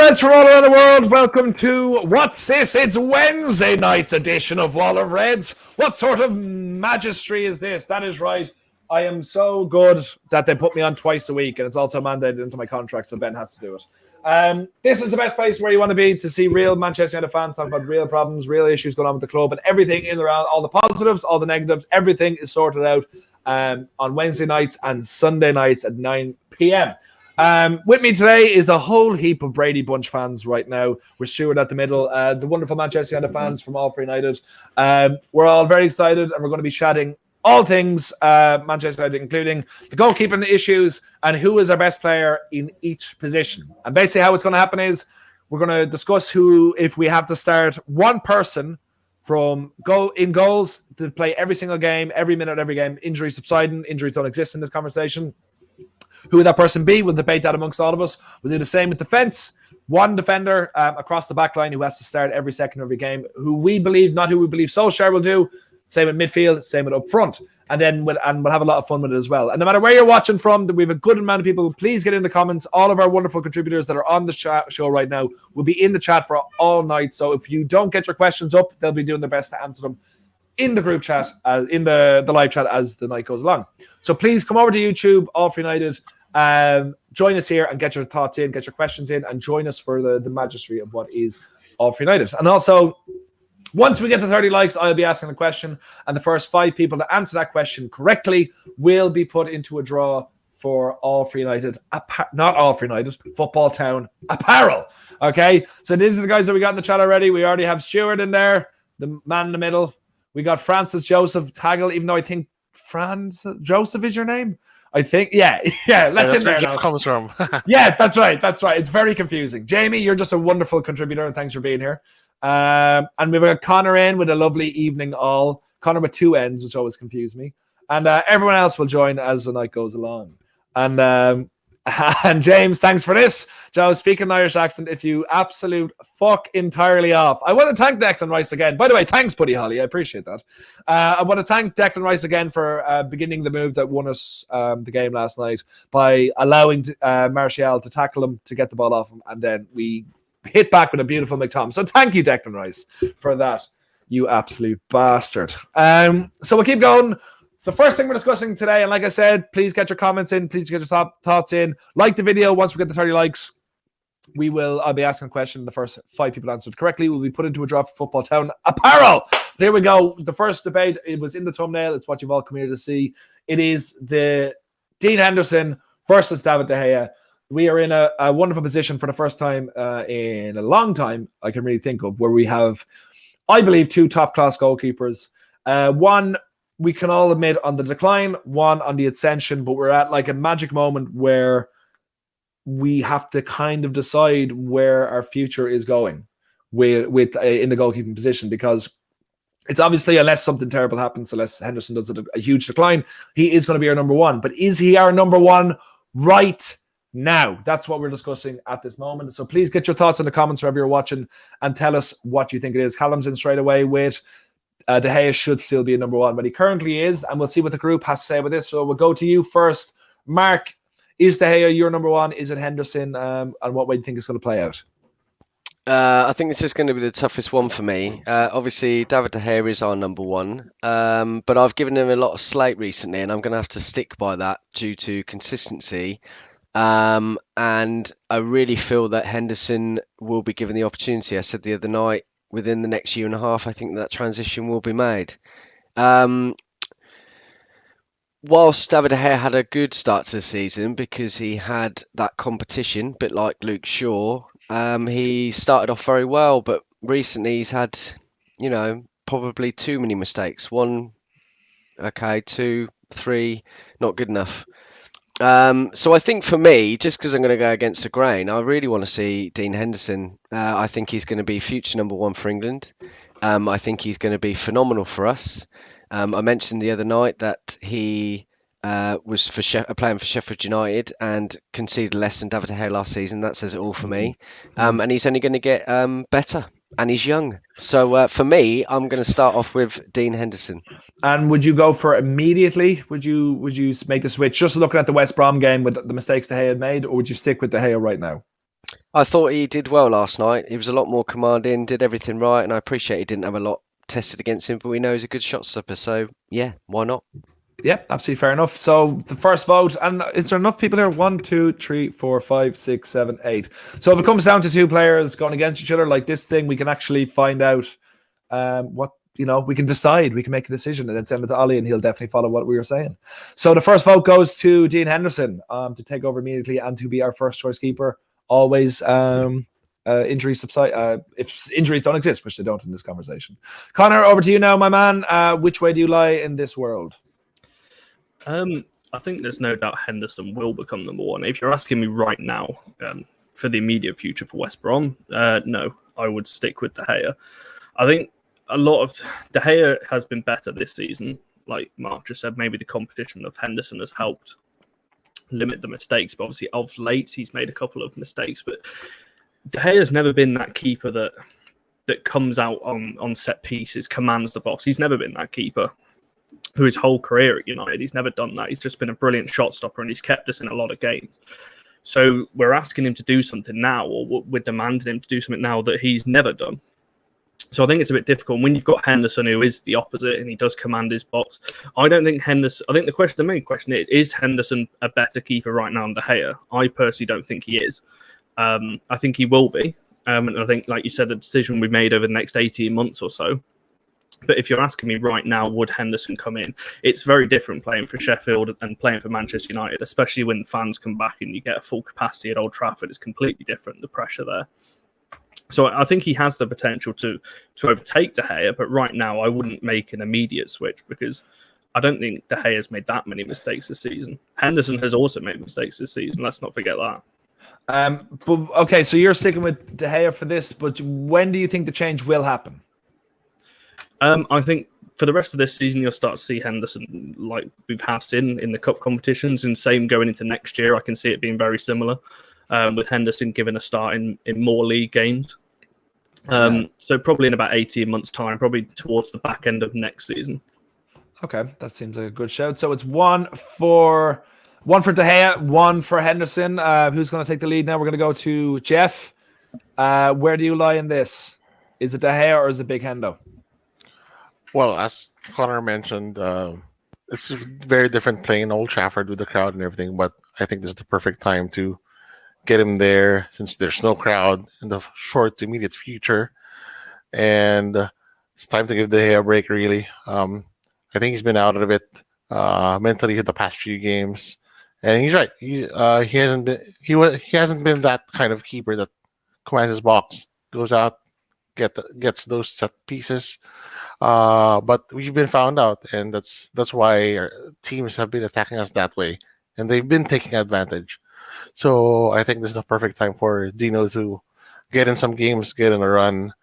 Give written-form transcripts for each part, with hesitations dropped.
Lads from all around the world, welcome to What's This? It's Wednesday night's edition of Wall of Reds. What sort of magistry is this? That is right. I am so good that they put me on twice a week, and it's also mandated into my contract, so Ben has to do it. This is the best place where you want to be to see real Manchester United fans talk about real problems, real issues going on with the club, and everything in and around, all the positives, all the negatives, everything is sorted out on Wednesday nights and Sunday nights at 9 p.m. With me today is the whole heap of Brady Bunch fans right now. We're Stuart at the middle, the wonderful Manchester United fans from All for United. We're all very excited, and we're going to be chatting all things Manchester United, including the goalkeeping issues and who is our best player in each position. And basically how it's going to happen is we're going to discuss who, if we have to start one person from goals to play every single game, every minute, every game, injuries subsiding, injuries don't exist in this conversation. Who would that person be? We'll debate that amongst all of us. We'll do the same with defense. One defender across the back line who has to start every second of every game, who we believe, not who we believe Solskjaer will do. Same with midfield, same with up front. And then we'll have a lot of fun with it as well. And no matter where you're watching from, we have a good amount of people. Please get in the comments. All of our wonderful contributors that are on the show right now will be in the chat for all night. So if you don't get your questions up, they'll be doing their best to answer them in the group chat, in the live chat as the night goes along. So please come over to YouTube, All for United. Join us here and get your thoughts in, get your questions in, and join us for the magistry of what is All for United. And also, once we get to 30 likes, I'll be asking a question, and the first 5 people to answer that question correctly will be put into a draw for All for United, not All for United, Football Town apparel. Okay, so these are the guys that we got in the chat already. We already have Stuart in there, the man in the middle. We got Francis Joseph Taggle, even though I think Francis Joseph is your name. I think, yeah. That's in there. Where Jeff comes from. Yeah, that's right. It's very confusing. Jamie, you're just a wonderful contributor, and thanks for being here. And we've got Connor in with a lovely evening all. Connor with 2 N's, which always confuse me. And everyone else will join as the night goes along. And James, thanks for this. Joe, speaking an Irish accent, if you absolute fuck entirely off. I want to thank Declan Rice again. By the way, thanks, Buddy Holly. I appreciate that. I want to thank Declan Rice again for beginning the move that won us the game last night by allowing Martial to tackle him to get the ball off him. And then we hit back with a beautiful McTom. So thank you, Declan Rice, for that, you absolute bastard. So we'll keep going. The first thing we're discussing today, and like I said, please get your comments in, please get your thoughts in. Like the video. Once we get the 30 likes, I'll be asking a question. The first 5 people answered correctly will be put into a draw for Football Town apparel. There we go. The first debate, it was in the thumbnail. It's what you've all come here to see. It is the Dean Henderson versus David De Gea. We are in a wonderful position for the first time in a long time I can really think of, where we have, I believe, 2 top-class goalkeepers. One, we can all admit, on the decline, one on the ascension, but we're at like a magic moment where we have to kind of decide where our future is going with in the goalkeeping position, because it's obviously, unless something terrible happens, unless Henderson does a huge decline, he is going to be our number 1. But is he our number 1 right now? That's what we're discussing at this moment. So please get your thoughts in the comments wherever you're watching and tell us what you think it is. Callum's in straight away with De Gea should still be a number 1, but he currently is, and we'll see what the group has to say about this. So we'll go to you first. Mark, is De Gea your number 1? Is it Henderson? And what way do you think it's going to play out? I think this is going to be the toughest one for me. Obviously, David De Gea is our number 1, but I've given him a lot of slack recently, and I'm going to have to stick by that due to consistency. And I really feel that Henderson will be given the opportunity. I said the other night, within the next year and a half, I think that transition will be made. Whilst David De Gea had a good start to the season because he had that competition, a bit like Luke Shaw, he started off very well, but recently he's had, probably too many mistakes. 1, okay, 2, 3, not good enough. So I think for me, just because I'm going to go against the grain, I really want to see Dean Henderson. I think he's going to be future number 1 for England. I think he's going to be phenomenal for us. I mentioned the other night that he was playing for Sheffield United and conceded less than David De Gea last season. That says it all for me. And he's only going to get better. And he's young. So for me, I'm going to start off with Dean Henderson. And would you go for immediately? Would you make the switch just looking at the West Brom game with the mistakes De Gea had made, or would you stick with De Gea right now? I thought he did well last night. He was a lot more commanding, did everything right, and I appreciate he didn't have a lot tested against him, but we know he's a good shot stopper, so yeah, why not? Yeah, absolutely fair enough. So the first vote, and is there enough people here? 1, 2, 3, 4, 5, 6, 7, 8. So if it comes down to two players going against each other like this thing, we can actually find out what, we can decide, we can make a decision and then send it to Ollie and he'll definitely follow what we were saying. So the first vote goes to Dean Henderson to take over immediately and to be our first choice keeper. Always injuries subside, if injuries don't exist, which they don't in this conversation. Connor, over to you now, my man. Which way do you lie in this world? I think there's no doubt Henderson will become number one. If you're asking me right now, for the immediate future for West Brom, no, I would stick with DeGea. I think a lot of DeGea has been better this season. Like Mark just said, maybe the competition of Henderson has helped limit the mistakes. But obviously, of late, he's made a couple of mistakes. But DeGea has never been that keeper that comes out on set pieces, commands the box. He's never been that keeper. Through his whole career at United, he's never done that. He's just been a brilliant shot stopper and he's kept us in a lot of games. So we're asking him to do something now, or we're demanding him to do something now that he's never done. So I think it's a bit difficult when you've got Henderson, who is the opposite, and he does command his box. I don't think Henderson. I think the main question is Henderson a better keeper right now than DeGea? I personally don't think he is. I think he will be, and I think, like you said, the decision we made over the next 18 months or so. But if you're asking me right now, would Henderson come in? It's very different playing for Sheffield and playing for Manchester United, especially when fans come back and you get a full capacity at Old Trafford. It's completely different, the pressure there. So I think he has the potential to overtake De Gea, but right now I wouldn't make an immediate switch because I don't think De Gea has made that many mistakes this season. Henderson has also made mistakes this season. Let's not forget that. But okay, so you're sticking with De Gea for this, but when do you think the change will happen? I think for the rest of this season, you'll start to see Henderson like we've seen in the cup competitions, and same going into next year. I can see it being very similar with Henderson given a start in more league games. So probably in about 18 months' time, probably towards the back end of next season. Okay, that seems like a good shout. So it's one for De Gea, one for Henderson. Who's going to take the lead now? We're going to go to Jeff. Where do you lie in this? Is it De Gea or is it Big Hendo? Well, as Connor mentioned, it's very different playing Old Trafford with the crowd and everything, but I think this is the perfect time to get him there since there's no crowd in the short to immediate future. And it's time to give De Gea a break, really. I think he's been out of it mentally the past few games. And he's right. He hasn't been that kind of keeper that commands his box, goes out, gets those set pieces. But we've been found out, and that's why our teams have been attacking us that way, and they've been taking advantage. So I think this is the perfect time for Dino to get in some games, get in a run.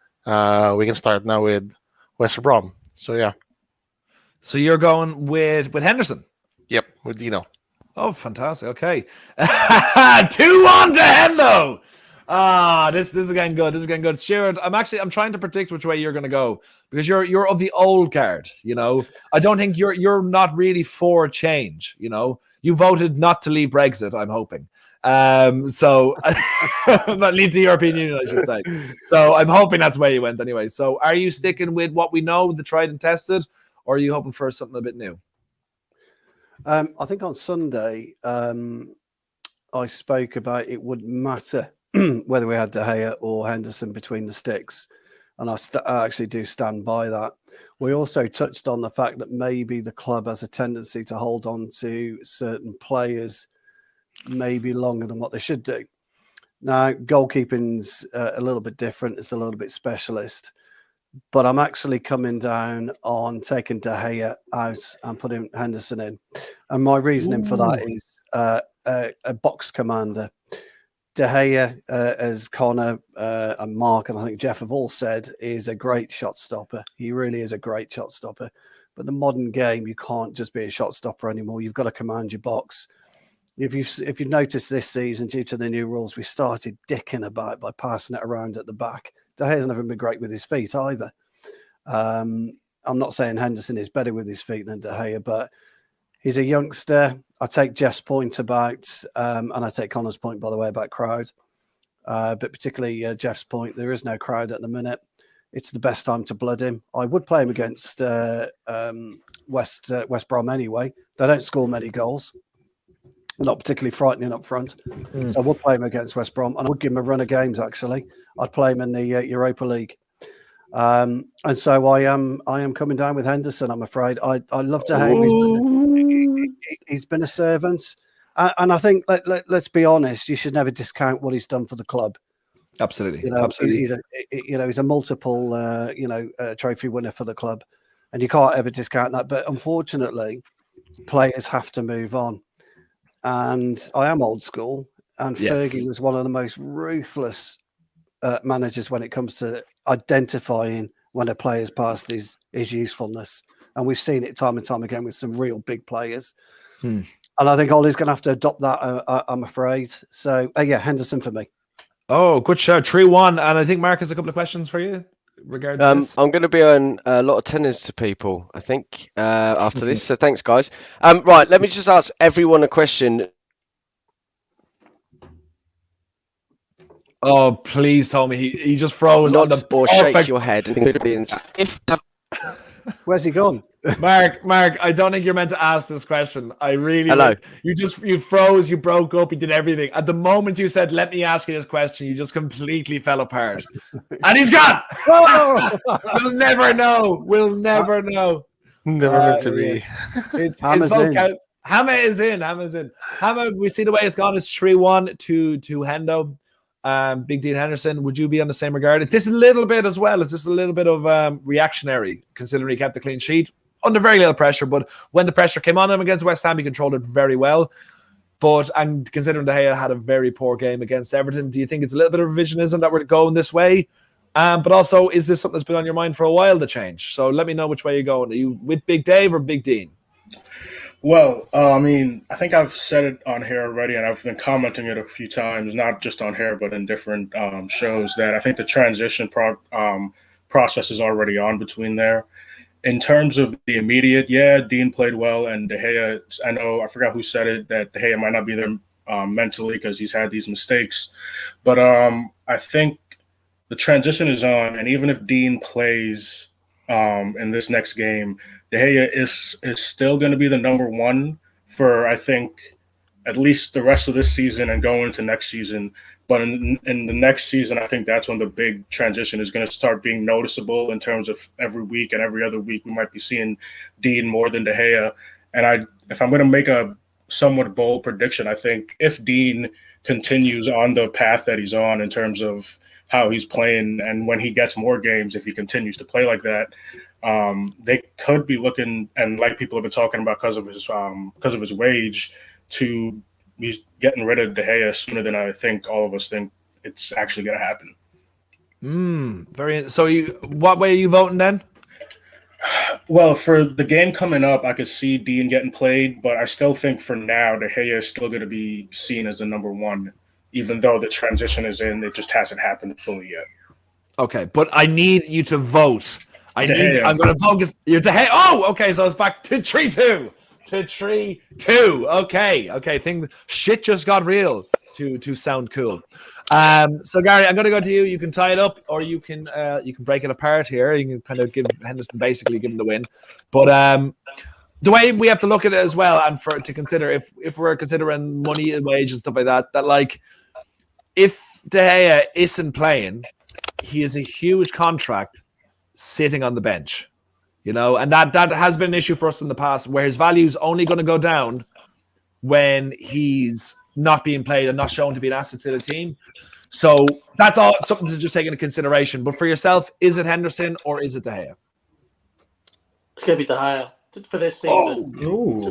We can start now with West Brom. So yeah. So you're going with Henderson? Yep, with Dino. Oh, fantastic. Okay. 2-1 to Hendo. This is getting good. This is getting good. Stuart, I'm trying to predict which way you're going to go because you're of the old guard. I don't think you're not really for change. You voted not to leave Brexit. I'm hoping. So not leave the European Union, I should say. So I'm hoping that's where you went anyway. So are you sticking with what we know, the tried and tested, or are you hoping for something a bit new? I think on Sunday I spoke about it wouldn't matter whether we had De Gea or Henderson between the sticks. And I actually do stand by that. We also touched on the fact that maybe the club has a tendency to hold on to certain players maybe longer than what they should do. Now, goalkeeping's a little bit different. It's a little bit specialist. But I'm actually coming down on taking De Gea out and putting Henderson in. And my reasoning for that is a box commander. De Gea, as Connor and Mark and I think Jeff have all said, is a great shot stopper. He really is a great shot stopper. But the modern game, you can't just be a shot stopper anymore. You've got to command your box. If you've noticed this season, due to the new rules, we started dicking about by passing it around at the back. De Gea's never been great with his feet either. I'm not saying Henderson is better with his feet than De Gea, but he's a youngster. I take Jeff's point about, and I take Connor's point, by the way, about crowd. But particularly Jeff's point, there is no crowd at the minute. It's the best time to blood him. I would play him against West Brom anyway. They don't score many goals. Not particularly frightening up front. So I would play him against West Brom, and I would give him a run of games, actually. I'd play him in the Europa League. And so I am coming down with Henderson, I'm afraid. I love De Gea. He's been a servant. And I think, let's be honest, you should never discount what he's done for the club. Absolutely. Absolutely. He's a multiple, trophy winner for the club. And you can't ever discount that. But unfortunately, players have to move on. And I am old school. And Fergie was one of the most ruthless managers when it comes to identifying when a player's past his usefulness. And we've seen it time and time again with some real big players. And I think Ollie's going to have to adopt that, I'm afraid. So, Henderson for me. Oh, good shout. 3-1. And I think Mark has a couple of questions for you regarding this. I'm going to be on a lot of tennis to people, I think, after this. So thanks, guys. Right, let me just ask everyone a question. Oh, please tell me he just froze on the or shake your head. Where's he gone? Mark, I don't think you're meant to ask this question. I really Hello. You froze, you broke up, you did everything. At the moment you said, let me ask you this question, you just completely fell apart. And he's gone! We'll never know. Never meant to be. Hammer is in. Hammer, we see the way it's gone. It's 3-1 to Hendo. Big Dean Henderson, would you be on the same regard? It's just a little bit as well. It's just a little bit of reactionary, considering he kept the clean sheet under very little pressure. But when the pressure came on him against West Ham, he controlled it very well. And considering De Gea had a very poor game against Everton, do you think it's a little bit of revisionism that we're going this way? But also, is this something that's been on your mind for a while, the change? So let me know which way you're going. Are you with Big Dave or Big Dean? Well, I think I've said it on here already, and I've been commenting it a few times, not just on here, but in different shows, that I think the transition process is already on between there. In terms of the immediate, Dean played well, and De Gea, I forgot who said it, that De Gea might not be there mentally because he's had these mistakes. But I think the transition is on, and even if Dean plays in this next game, De Gea is still going to be the number one for, I think, at least the rest of this season and going into next season. But in the next season, I think that's when the big transition is going to start being noticeable in terms of every week and every other week we might be seeing Dean more than De Gea. And if I'm going to make a somewhat bold prediction, I think if Dean continues on the path that he's on in terms of how he's playing, and when he gets more games, if he continues to play like that, they could be looking, and like people have been talking about because of his wage, to be getting rid of De Gea sooner than I think all of us think it's actually going to happen. So what way are you voting then? Well, for the game coming up, I could see Dean getting played, but I still think for now De Gea is still going to be seen as the number one, even though the transition is in. It just hasn't happened fully yet. Okay, but I need you to vote. I'm going to focus. You're De Gea. Oh, okay. So it's back to 3-2. To 3-2. Okay. Shit just got real. To sound cool. So Gary, I'm going to go to you. You can tie it up, or you can break it apart here. You can kind of give Henderson give him the win. But the way we have to look at it as well, and to consider if we're considering money and wage and stuff like that, that like if De Gea isn't playing, he has a huge contract sitting on the bench, and that has been an issue for us in the past, where his value is only going to go down when he's not being played and not shown to be an asset to the team. So that's all something to just take into consideration. But for yourself, is it Henderson or is it De Gea? It's going to be De Gea for this season.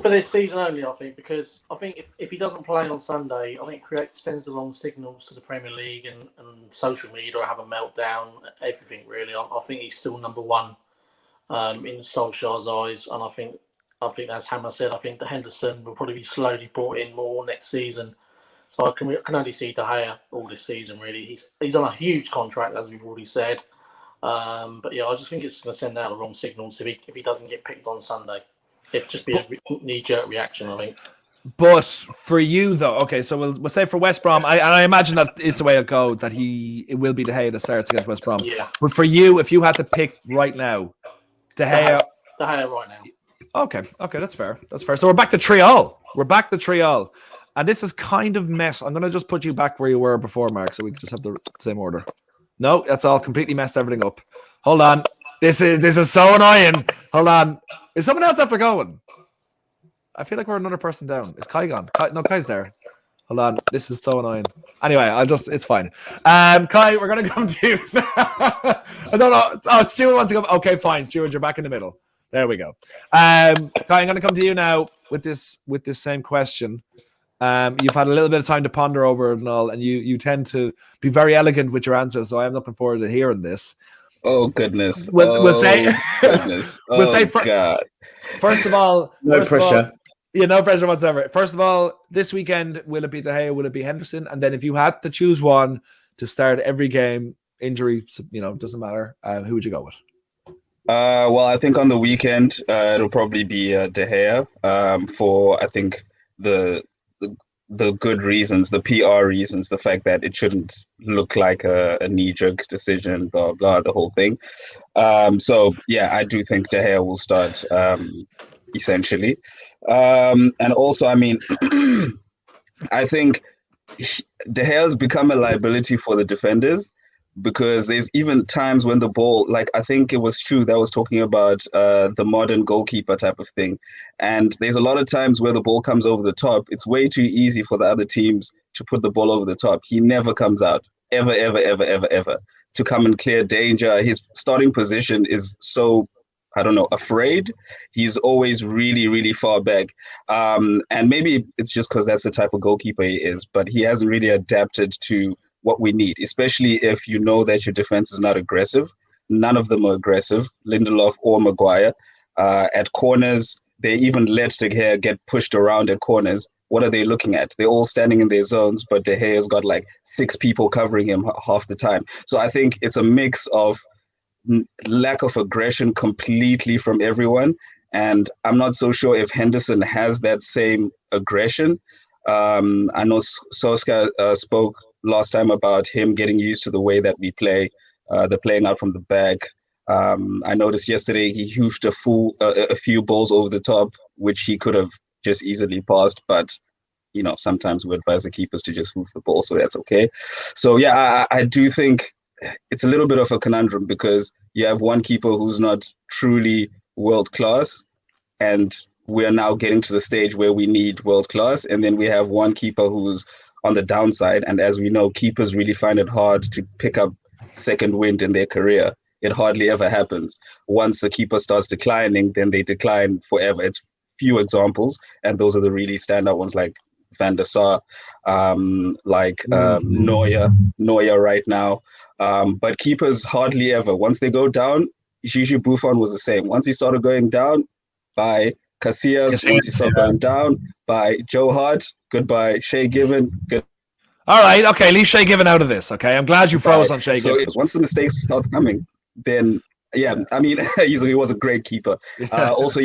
For this season only, I think, because I think if he doesn't play on Sunday, I think sends the wrong signals to the Premier League and social media, or have a meltdown, everything really. I think he's still number one in Solskjaer's eyes, and I think as Hammer said, I think the Henderson will probably be slowly brought in more next season. So I can only see De Gea all this season really. He's on a huge contract, as we've already said. But I just think it's going to send out the wrong signals if he doesn't get picked on Sunday. It'd just be a knee-jerk reaction, I think. But for you though, okay, so we'll say for West Brom, I imagine that it's the way it'll go, that it will be De Gea that starts against West Brom. Yeah. But for you, if you had to pick right now, De Gea. De Gea right now. Okay, that's fair. So we're back to Trial. And this is kind of mess. I'm gonna just put you back where you were before, Mark, so we can just have the same order. No, that's all completely messed everything up. Hold on. This is so annoying. Hold on. Is someone else after going? I feel like we're another person down. Is Kai gone? No, Kai's there. Hold on. This is so annoying. Anyway, it's fine. Kai, we're gonna come to you. I don't know. Oh, Stuart wants to go. Okay, fine. Stuart, you're back in the middle. There we go. Kai, I'm gonna come to you now with this same question. You've had a little bit of time to ponder over it and all, and you tend to be very elegant with your answers, so I'm looking forward to hearing this. Oh goodness. We'll say goodness. God. First of all, no pressure. No pressure whatsoever. First of all, this weekend, will it be De Gea? Will it be Henderson? And then if you had to choose one to start every game, injury, doesn't matter. Who would you go with? Well, I think on the weekend, it'll probably be De Gea. For I think the good reasons, the PR reasons, the fact that it shouldn't look like a knee-jerk decision, blah blah, the whole thing. So yeah, I do think De Gea will start. Essentially. And also, I mean, I think De Gea has become a liability for the defenders, because there's even times when the ball, like I think it was True that was talking about the modern goalkeeper type of thing. And there's a lot of times where the ball comes over the top. It's way too easy for the other teams to put the ball over the top. He never comes out, ever, to come and clear danger. His starting position is so, I don't know, afraid. He's always really, really far back. And maybe it's just because that's the type of goalkeeper he is, but he hasn't really adapted to what we need, especially if you know that your defense is not aggressive. None of them are aggressive, Lindelof or Maguire. At corners, they even let De Gea get pushed around at corners. What are they looking at? They're all standing in their zones, but De Gea's got like 6 people covering him half the time. So I think it's a mix of lack of aggression completely from everyone, and I'm not so sure if Henderson has that same aggression. I know Soska spoke last time about him getting used to the way that we play, the playing out from the back. I noticed yesterday he hoofed a few balls over the top, which he could have just easily passed, but sometimes we advise the keepers to just hoof the ball, so that's okay. So yeah, I do think it's a little bit of a conundrum, because you have one keeper who's not truly world class, and we're now getting to the stage where we need world class, and then we have one keeper who's on the downside. And as we know, keepers really find it hard to pick up second wind in their career. It hardly ever happens. Once a keeper starts declining, then they decline forever. It's few examples, and those are the really standout ones, like Van der Sar, Neuer right now. But keepers hardly ever. Once they go down, Gigi Buffon was the same. Once he started going down, bye. Casillas. Once he started going down, bye. Joe Hart, goodbye. Shay Given, good. All right, okay, leave Shay Given out of this, okay? I'm glad you froze on Shay Given. So once the mistakes starts coming, then yeah, I mean, he was a great keeper. Also,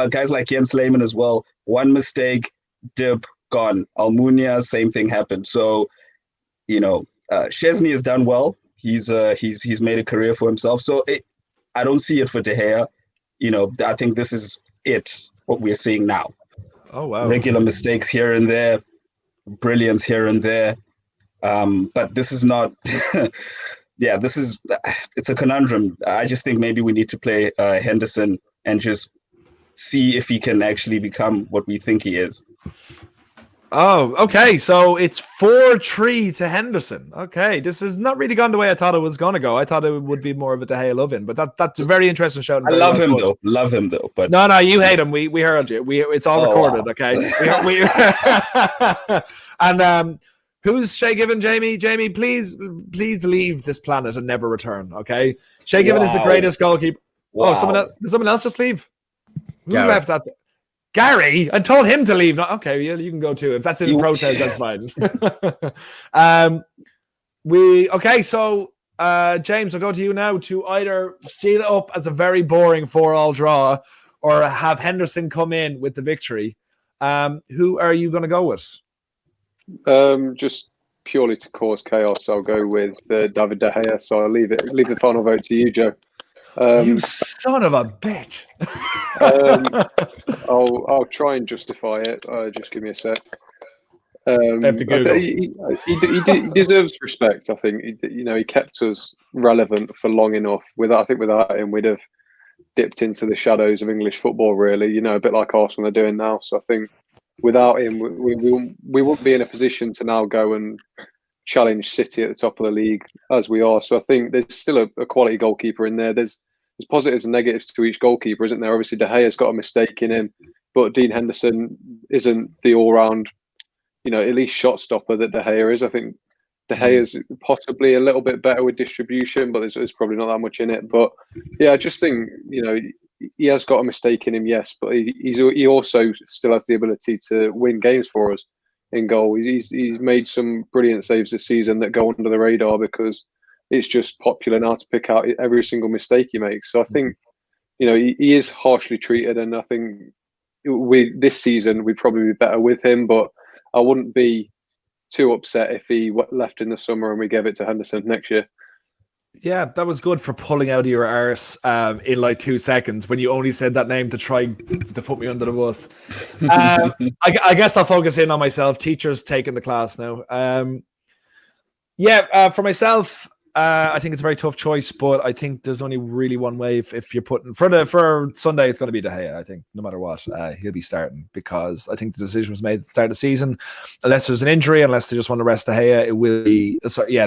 guys like Jens Lehmann as well. One mistake, dip, gone. Almunia, same thing happened. So, Szczesny has done well. He's made a career for himself. So I don't see it for De Gea. I think this is what we're seeing now. Oh wow! Regular mistakes here and there, brilliance here and there, but this is not. Yeah, it's a conundrum. I just think maybe we need to play Henderson and just see if he can actually become what we think he is. Oh, okay. So it's 4-3 to Henderson. Okay, this has not really gone the way I thought it was going to go. I thought it would be more of a De Gea love-in, but that's a very interesting shout. I love him though. But no, you hate him. We heard you. It's all recorded. Wow. Okay. And who's Shay Given, Jamie? Jamie, please leave this planet and never return. Okay. Shay Given is the greatest goalkeeper. Wow. Oh, did someone else just leave? Who left that? Gary, I told him to leave. No, okay, you can go too. If that's in protest, that's fine. So James, I'll go to you now to either seal it up as a very boring 4-4 draw, or have Henderson come in with the victory. Who are you going to go with? Just purely to cause chaos, I'll go with David De Gea. So I'll leave the final vote to you, Joe. You son of a bitch! I'll try and justify it. Just give me a sec. I have to Google. He deserves respect. I think he kept us relevant for long enough. Without him, we'd have dipped into the shadows of English football. Really, a bit like Arsenal are doing now. So I think without him, we wouldn't be in a position to now go and challenge City at the top of the league as we are. So I think there's still a quality goalkeeper in there. There's positives and negatives to each goalkeeper, isn't there? Obviously, De Gea's got a mistake in him, but Dean Henderson isn't the all-round, at least shot stopper that De Gea is. I think De Gea is possibly a little bit better with distribution, but there's probably not that much in it. But yeah, I just think he has got a mistake in him, yes, but he also still has the ability to win games for us in goal. He's made some brilliant saves this season that go under the radar because it's just popular now to pick out every single mistake he makes. So I think he is harshly treated, and I think this season we'd probably be better with him, but I wouldn't be too upset if he left in the summer and we gave it to Henderson next year. Yeah, that was good for pulling out of your arse in like 2 seconds when you only said that name to try to put me under the bus. I guess I'll focus in on myself. Teachers taking the class now. For myself, I think it's a very tough choice, but I think there's only really one way. If you're putting for Sunday, it's going to be De Gea. I think no matter what, he'll be starting because I think the decision was made at the start of the season. Unless there's an injury, unless they just want to rest De Gea, there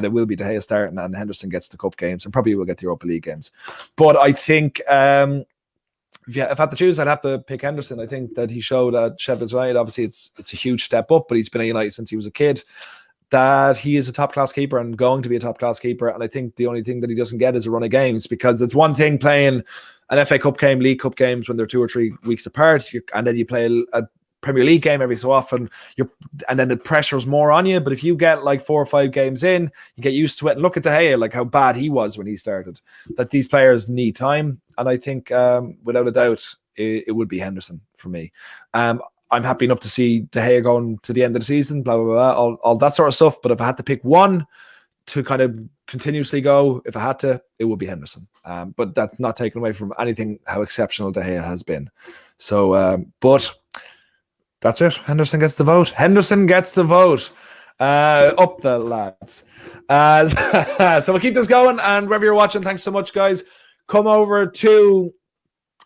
will be De Gea starting, and Henderson gets the cup games, and probably will get the Europa League games. But I think if I had to choose, I'd have to pick Henderson. I think that he showed at Sheffield United. Obviously, it's a huge step up, but he's been at United since he was a kid. That he is a top-class keeper and going to be a top-class keeper. And I think the only thing that he doesn't get is a run of games, because it's one thing playing an FA Cup game, League Cup games when they're 2 or 3 weeks apart, and then you play a Premier League game every so often, and then the pressure's more on you. But if you get like 4 or 5 games in, you get used to it. And look at De Gea, like how bad he was when he started. That these players need time. And I think without a doubt, it would be Henderson for me. I'm happy enough to see De Gea going to the end of the season, blah, blah, blah, all that sort of stuff. But if I had to pick one to kind of continuously go, if I had to, it would be Henderson. But that's not taken away from anything how exceptional De Gea has been. So, but that's it. Henderson gets the vote. Henderson gets the vote. Up the lads. So we'll keep this going. And wherever you're watching, thanks so much, guys. Come over to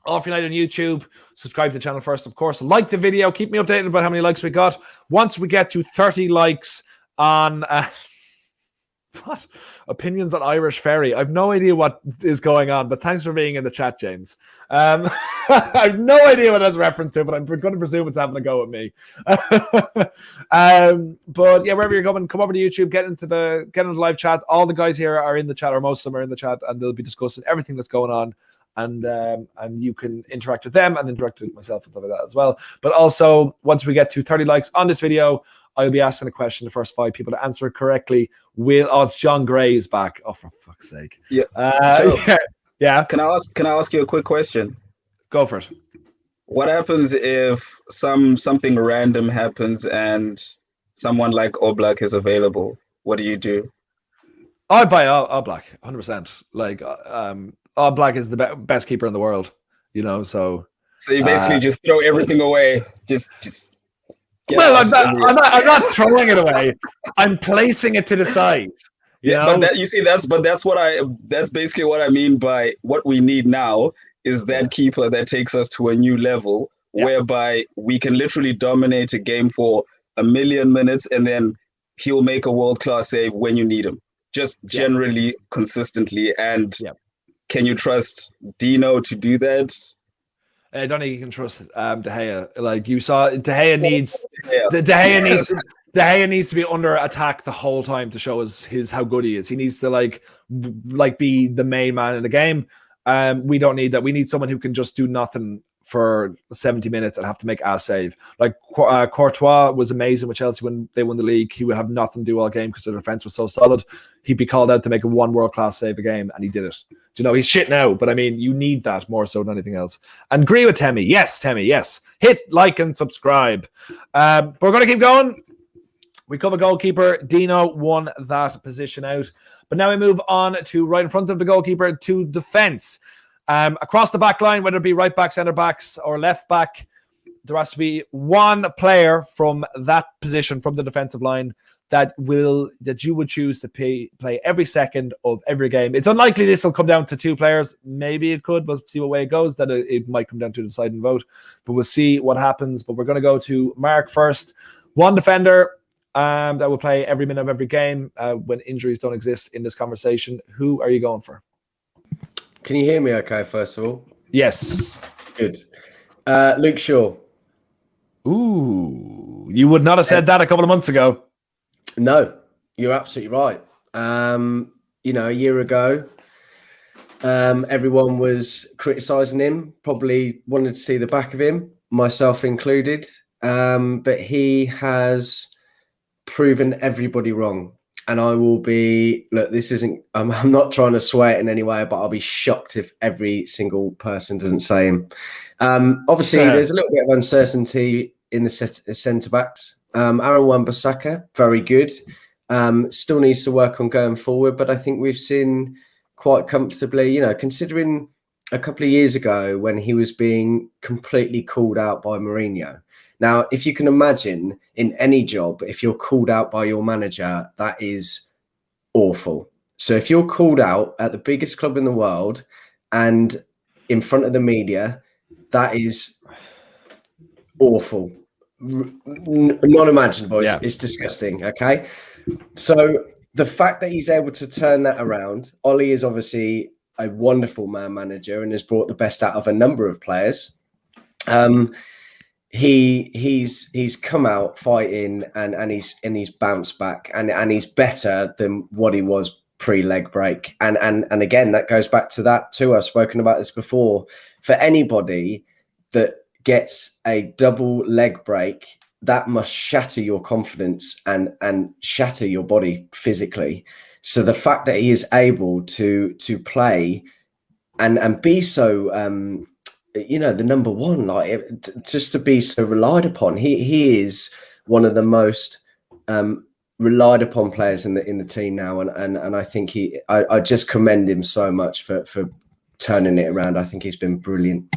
Off United on YouTube. Subscribe to the channel first, of course. Like the video. Keep me updated about how many likes we got. Once we get to 30 likes on what? Opinions on Irish Ferry. I've no idea what is going on, but thanks for being in the chat, James. I have no idea what that's reference to, but I'm going to presume it's having a go at me. But yeah, wherever you're going, come over to YouTube, get into the live chat. All the guys here are in the chat, or most of them are in the chat, and they'll be discussing everything that's going on. And you can interact with them and interact with myself and stuff like that as well. But also, once we get to 30 likes on this video, I'll be asking a question. The first 5 people to answer it correctly will. Oh, it's John Gray's back. Oh, for fuck's sake! Yeah. Yeah. Can I ask you a quick question? Go for it. What happens if something random happens and someone like Oblak is available? What do you do? I'd buy Oblak 100%. Like Oblak is the best keeper in the world, so you basically just throw everything away. Just well, I'm not throwing it away. I'm placing it to the side. But that's basically what I mean by what we need now is that keeper that takes us to a new level, whereby we can literally dominate a game for 1,000,000 minutes, and then he'll make a world-class save when you need him, just generally consistently. And can you trust Dino to do that? I don't think you can trust De Gea. Like you saw, De Gea needs to be under attack the whole time to show us how good he is. He needs to like be the main man in the game. We don't need that. We need someone who can just do nothing for 70 minutes and have to make a save. Like Courtois was amazing with Chelsea when they won the league. He would have nothing to do all game because their defense was so solid. He'd be called out to make a one world-class save a game, and he did it. Do you know, he's shit now, but I mean, you need that more so than anything else. And agree with Temi. Yes, Temi, yes. Hit like and subscribe. But we're going to keep going. We cover goalkeeper. Dino won that position out. But now we move on to right in front of the goalkeeper to defense. Across the back line, whether it be right back, centre backs, or left back, there has to be one player from that position, from the defensive line, that you would choose to play every second of every game. It's unlikely this will come down to two players. Maybe it could. We'll see what way it goes. That it might come down to a deciding vote, but we'll see what happens. But we're going to go to Mark first. One defender that will play every minute of every game when injuries don't exist in this conversation. Who are you going for? Can you hear me okay, first of all? Yes. Good. Luke Shaw. Ooh, you would not have said that a couple of months ago. No, you're absolutely right. A year ago, everyone was criticising him, probably wanted to see the back of him, myself included. But he has proven everybody wrong. And I will be, look, this isn't, I'm not trying to sway it in any way, but I'll be shocked if every single person doesn't say him. Obviously, there's a little bit of uncertainty in the centre backs. Aaron Wan-Bissaka, very good. Still needs to work on going forward, but I think we've seen quite comfortably, considering a couple of years ago when he was being completely called out by Mourinho. Now, if you can imagine in any job, if you're called out by your manager, that is awful. So if you're called out at the biggest club in the world and in front of the media, that is awful. Not imaginable. It's disgusting. Okay. So the fact that he's able to turn that around, Ollie is obviously a wonderful man manager and has brought the best out of a number of players. He's come out fighting and he's bounced back and he's better than what he was pre-leg break. And again, that goes back to that too. I've spoken about this before. For anybody that gets a double leg break, that must shatter your confidence and shatter your body physically. So the fact that he is able to play and be so the number one, just to be so relied upon. He is one of the most relied upon players in the team now, and I think I just commend him so much for turning it around. I think he's been brilliant.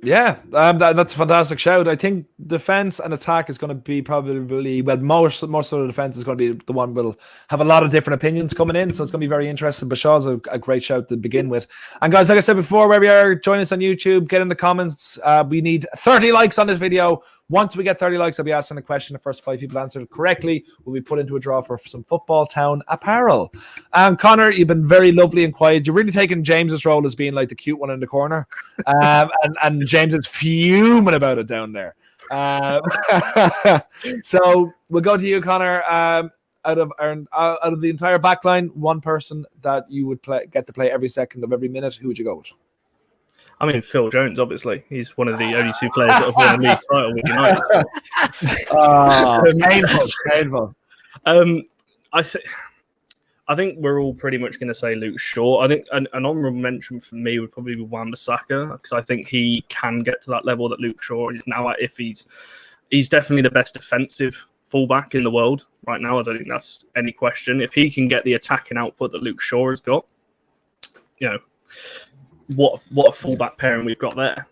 Yeah, that's a fantastic shout. I think defense and attack is going to be probably, more so the defense is going to be the one we'll have a lot of different opinions coming in, so it's going to be very interesting. But Shaw's a great shout to begin with. And guys, like I said before, wherever you are, join us on YouTube, get in the comments. We need 30 likes on this video. Once we get 30 likes, I'll be asking a question. The first 5 people answer it correctly will be put into a draw for some Football Town apparel. Connor, you've been very lovely and quiet. You're really taking James's role as being like the cute one in the corner. And James is fuming about it down there. So we'll go to you, Connor. Out of the entire back line, one person that you would get to play every second of every minute, who would you go with? I mean, Phil Jones, obviously. He's one of the only two players that have won a league title with United. Painful. I think we're all pretty much going to say Luke Shaw. I think an honourable mention for me would probably be Wan-Bissaka, because I think he can get to that level that Luke Shaw is now at. If he's definitely the best defensive fullback in the world right now. I don't think that's any question. If he can get the attacking output that Luke Shaw has got, what a fullback pairing we've got there.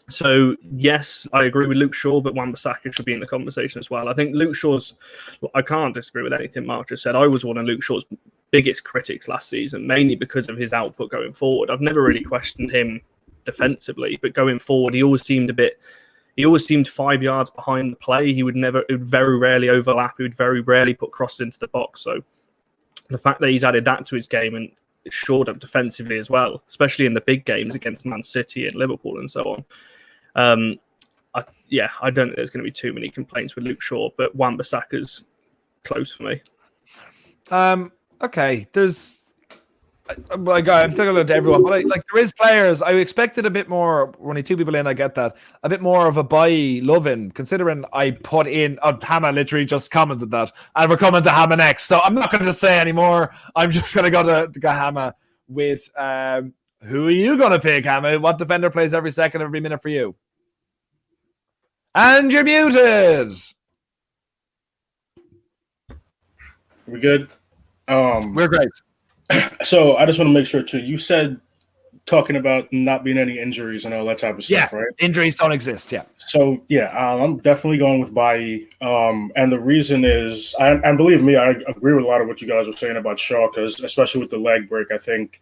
So, yes, I agree with Luke Shaw, but Wan-Bissaka should be in the conversation as well. I think Luke Shaw's... I can't disagree with anything Mark just said. I was one of Luke Shaw's biggest critics last season, mainly because of his output going forward. I've never really questioned him defensively, but going forward, he always seemed 5 yards behind the play. It would very rarely overlap. He would very rarely put crosses into the box. So the fact that he's added that to his game and shored up defensively as well, especially in the big games against Man City and Liverpool and so on. I don't think there's going to be too many complaints with Luke Shaw, but Wan-Bissaka's close for me. Okay, there's I'm talking to everyone, but there is players. I expected a bit more. Only two people in, I get that. A bit more of a buy Lovin, considering I put in. Hammer literally just commented that, and we're coming to Hammer next. So I'm not going to say anymore. I'm just going to go to Hammer with. Who are you going to pick, Hammer? What defender plays every second, every minute for you? And you're muted. We good? We're great. So I just want to make sure too. You said talking about not being any injuries and all that type of stuff, right? Injuries don't exist. Yeah. So I'm definitely going with Bailly. And the reason is, and believe me, I agree with a lot of what you guys were saying about Shaw, because especially with the leg break, I think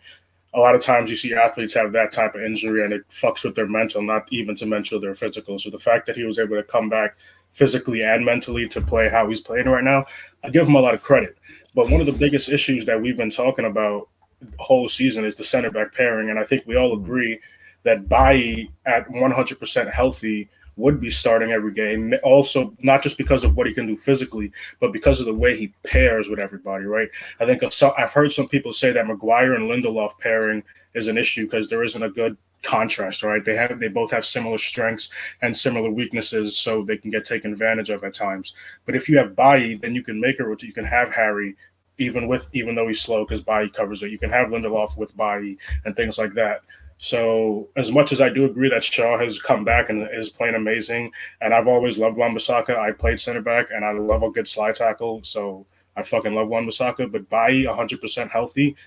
a lot of times you see athletes have that type of injury and it fucks with their mental, not even to mention their physical. So the fact that he was able to come back physically and mentally to play how he's playing right now, I give him a lot of credit. But one of the biggest issues that we've been talking about the whole season is the center back pairing. And I think we all agree that Bailly at 100% healthy would be starting every game. Also, not just because of what he can do physically, but because of the way he pairs with everybody, right? I think I've heard some people say that Maguire and Lindelof pairing is an issue because there isn't a good contrast, right? They both have similar strengths and similar weaknesses, so they can get taken advantage of at times. But if you have Bailly, then you can make it. You can have Harry, even though he's slow, because Bailly covers it. You can have Lindelof with Bailly and things like that. So as much as I do agree that Shaw has come back and is playing amazing, and I've always loved Wan-Bissaka, I played center back, and I love a good slide tackle, so I fucking love Wan-Bissaka. But Bailly, 100% healthy,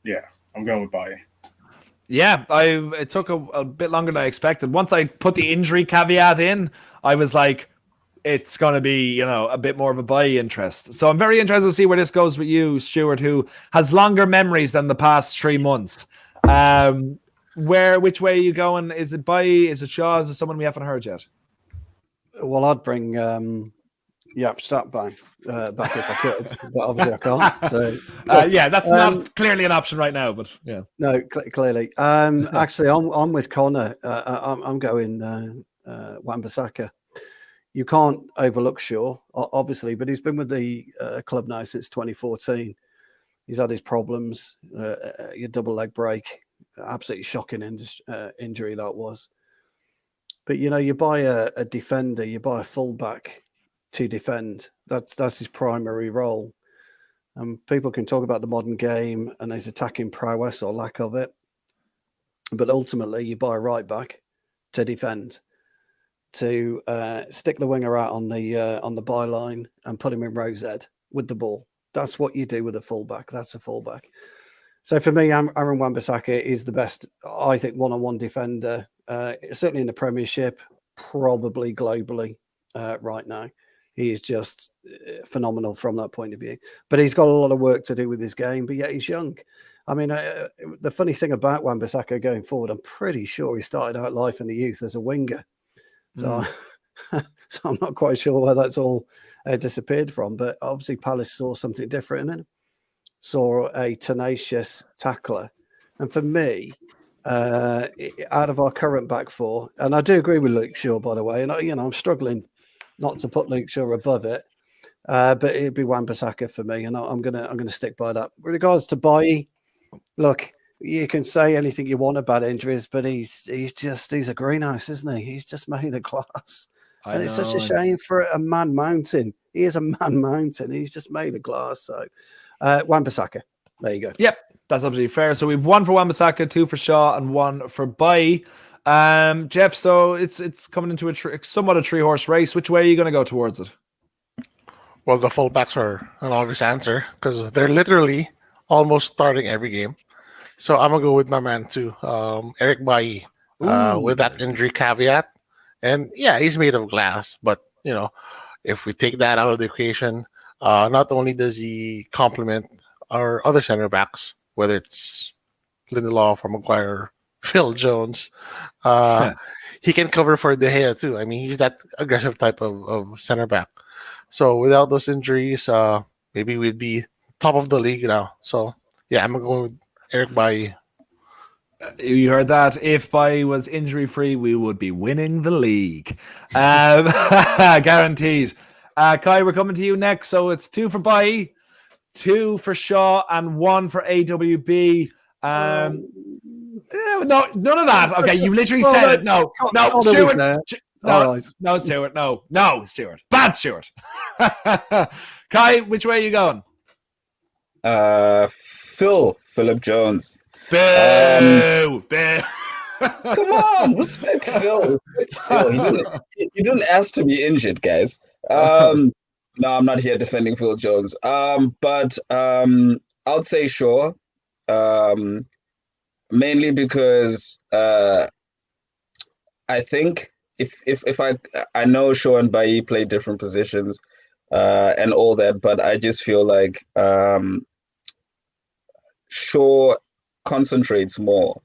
yeah, I'm going with Bailly. Yeah, it took a bit longer than I expected. Once I put the injury caveat in, I was like, it's going to be, a bit more of a buy interest. So I'm very interested to see where this goes with you, Stuart, who has longer memories than the past 3 months. Which way are you going? Is it buy? Is it Shaw? Is it someone we haven't heard yet? Well, I'd bring Stat back if I could, but obviously I can't. So that's not clearly an option right now, but yeah. No, clearly. Actually, I'm with Connor. I'm going Wan-Bissaka. You can't overlook Shaw, obviously, but he's been with the club now since 2014. He's had his problems. Your double leg break, absolutely shocking injury that was. But you buy a defender, you buy a fullback to defend. That's his primary role. And people can talk about the modern game and his attacking prowess or lack of it, but ultimately you buy a right back to defend, to stick the winger out on the byline and put him in rose head with the ball. That's what you do with a fullback. That's a fullback. So for me, Aaron Wan-Bissaka is the best, I think, one-on-one defender, certainly in the Premiership, probably globally right now. He is just phenomenal from that point of view. But he's got a lot of work to do with his game, but yet he's young. I mean, the funny thing about Wan-Bissaka going forward, I'm pretty sure he started out life in the youth as a winger. So, so I'm not quite sure where that's all disappeared from. But obviously Palace saw something different in him, saw a tenacious tackler. And for me, out of our current back four, and I do agree with Luke Shaw, by the way, and I'm struggling not to put Luke Shaw above it, but it'd be Wan-Bissaka for me, and I'm gonna stick by that. With regards to Bailly, look, you can say anything you want about injuries, but he's a greenhouse, isn't he? He's just made of glass, and it's such a shame for a man mountain. He is a man mountain. He's just made of glass. So Wan-Bissaka, there you go. Yep, that's absolutely fair. So we've 1 for Wan-Bissaka, 2 for Shaw, and 1 for Bailly. Jeff, so it's coming into somewhat a 3-horse race. Which way are you going to go towards it? Well, the fullbacks are an obvious answer because they're literally almost starting every game. So I'm going to go with my man too, Eric Bailly, with that injury caveat. And yeah, he's made of glass, but if we take that out of the equation, not only does he complement our other center backs, whether it's Lindelof or Maguire, Phil Jones, he can cover for De Gea too. I mean, he's that aggressive type of center back. So without those injuries, maybe we'd be top of the league now. So yeah, I'm going with Eric Bailly. You heard that. If Bailly was injury free, we would be winning the league. Guaranteed. Kai, we're coming to you next. So it's 2 for Bailly, 2 for Shaw and 1 for AWB. No, none of that. Okay, you literally said it. No, Stuart. No, Stuart. No, Stuart. Bad Stuart. Kai, which way are you going? Philip Jones. Boo! Boo! Come on, respect Phil. He didn't ask to be injured, guys. No, I'm not here defending Phil Jones. But I'd say Shaw. Mainly because I think if I know Shaw and Bailly play different positions and all that, but I just feel like Shaw concentrates more,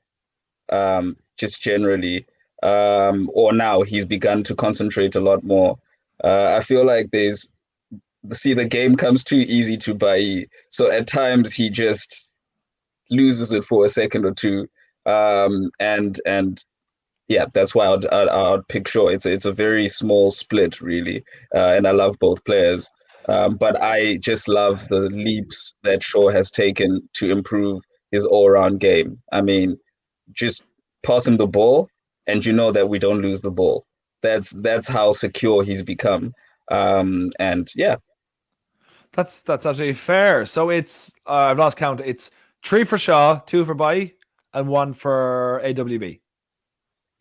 just generally, or now he's begun to concentrate a lot more. I feel like the game comes too easy to Bailly, so at times he just loses it for a second or two, and yeah, that's why I'd pick Shaw. It's a very small split, really, and I love both players. But I just love the leaps that Shaw has taken to improve his all-round game. I mean, just pass him the ball, and you know that we don't lose the ball. That's how secure he's become. And yeah, that's absolutely fair. So it's I've lost count. It's 3 for Shaw, 2 for Bailly, and 1 for AWB.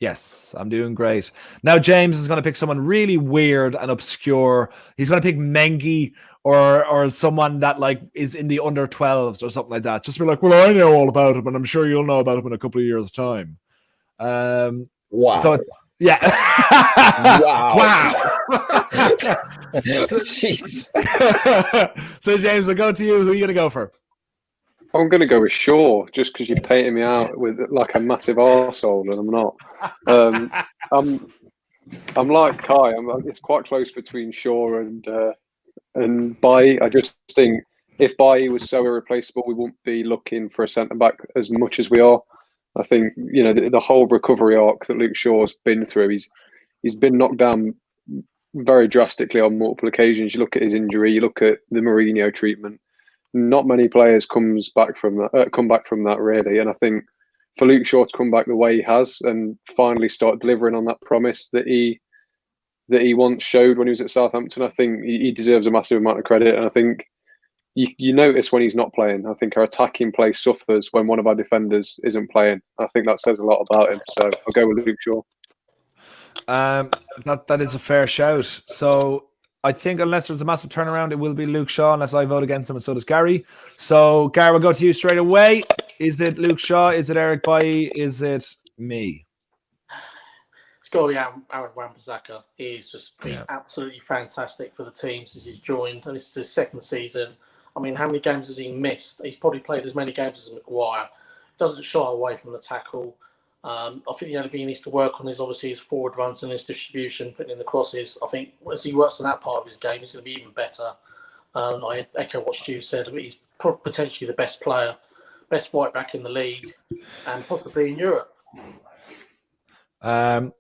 Yes, I'm doing great. Now James is going to pick someone really weird and obscure. He's going to pick Mengi or someone that like is in the under 12s or something like that. Just be like, well, I know all about him, and I'm sure you'll know about him in a couple of years' time. Wow. So yeah. Wow. Jeez. So James, I'll go to you. Who are you going to go for? I'm going to go with Shaw just because you're painting me out with like a massive arsehole, and I'm not. I'm like Kai. It's quite close between Shaw and Bailly. I just think if Bailly was so irreplaceable, we wouldn't be looking for a centre back as much as we are. I think the whole recovery arc that Luke Shaw's been through. He's been knocked down very drastically on multiple occasions. You look at his injury. You look at the Mourinho treatment. Not many players come back from that really, and I think for Luke Shaw to come back the way he has and finally start delivering on that promise that he once showed when he was at Southampton, I think he deserves a massive amount of credit. And I think you notice when he's not playing. I think our attacking play suffers when one of our defenders isn't playing. I think that says a lot about him. So I'll go with Luke Shaw. That is a fair shout. So I think unless there's a massive turnaround, it will be Luke Shaw, unless I vote against him, and so does Gary. So, Gary, we'll go to you straight away. Is it Luke Shaw? Is it Eric Bailly? Is it me? It's got to be Aaron Wan-Bissaka. He's just been absolutely fantastic for the team since he's joined, and this is his second season. I mean, how many games has he missed? He's probably played as many games as Maguire. Doesn't shy away from the tackle. I think the only thing he needs to work on is obviously his forward runs and his distribution, putting in the crosses. I think as he works on that part of his game, he's going to be even better. I echo what Stu said. He's potentially the best player, best right back in the league, and possibly in Europe. So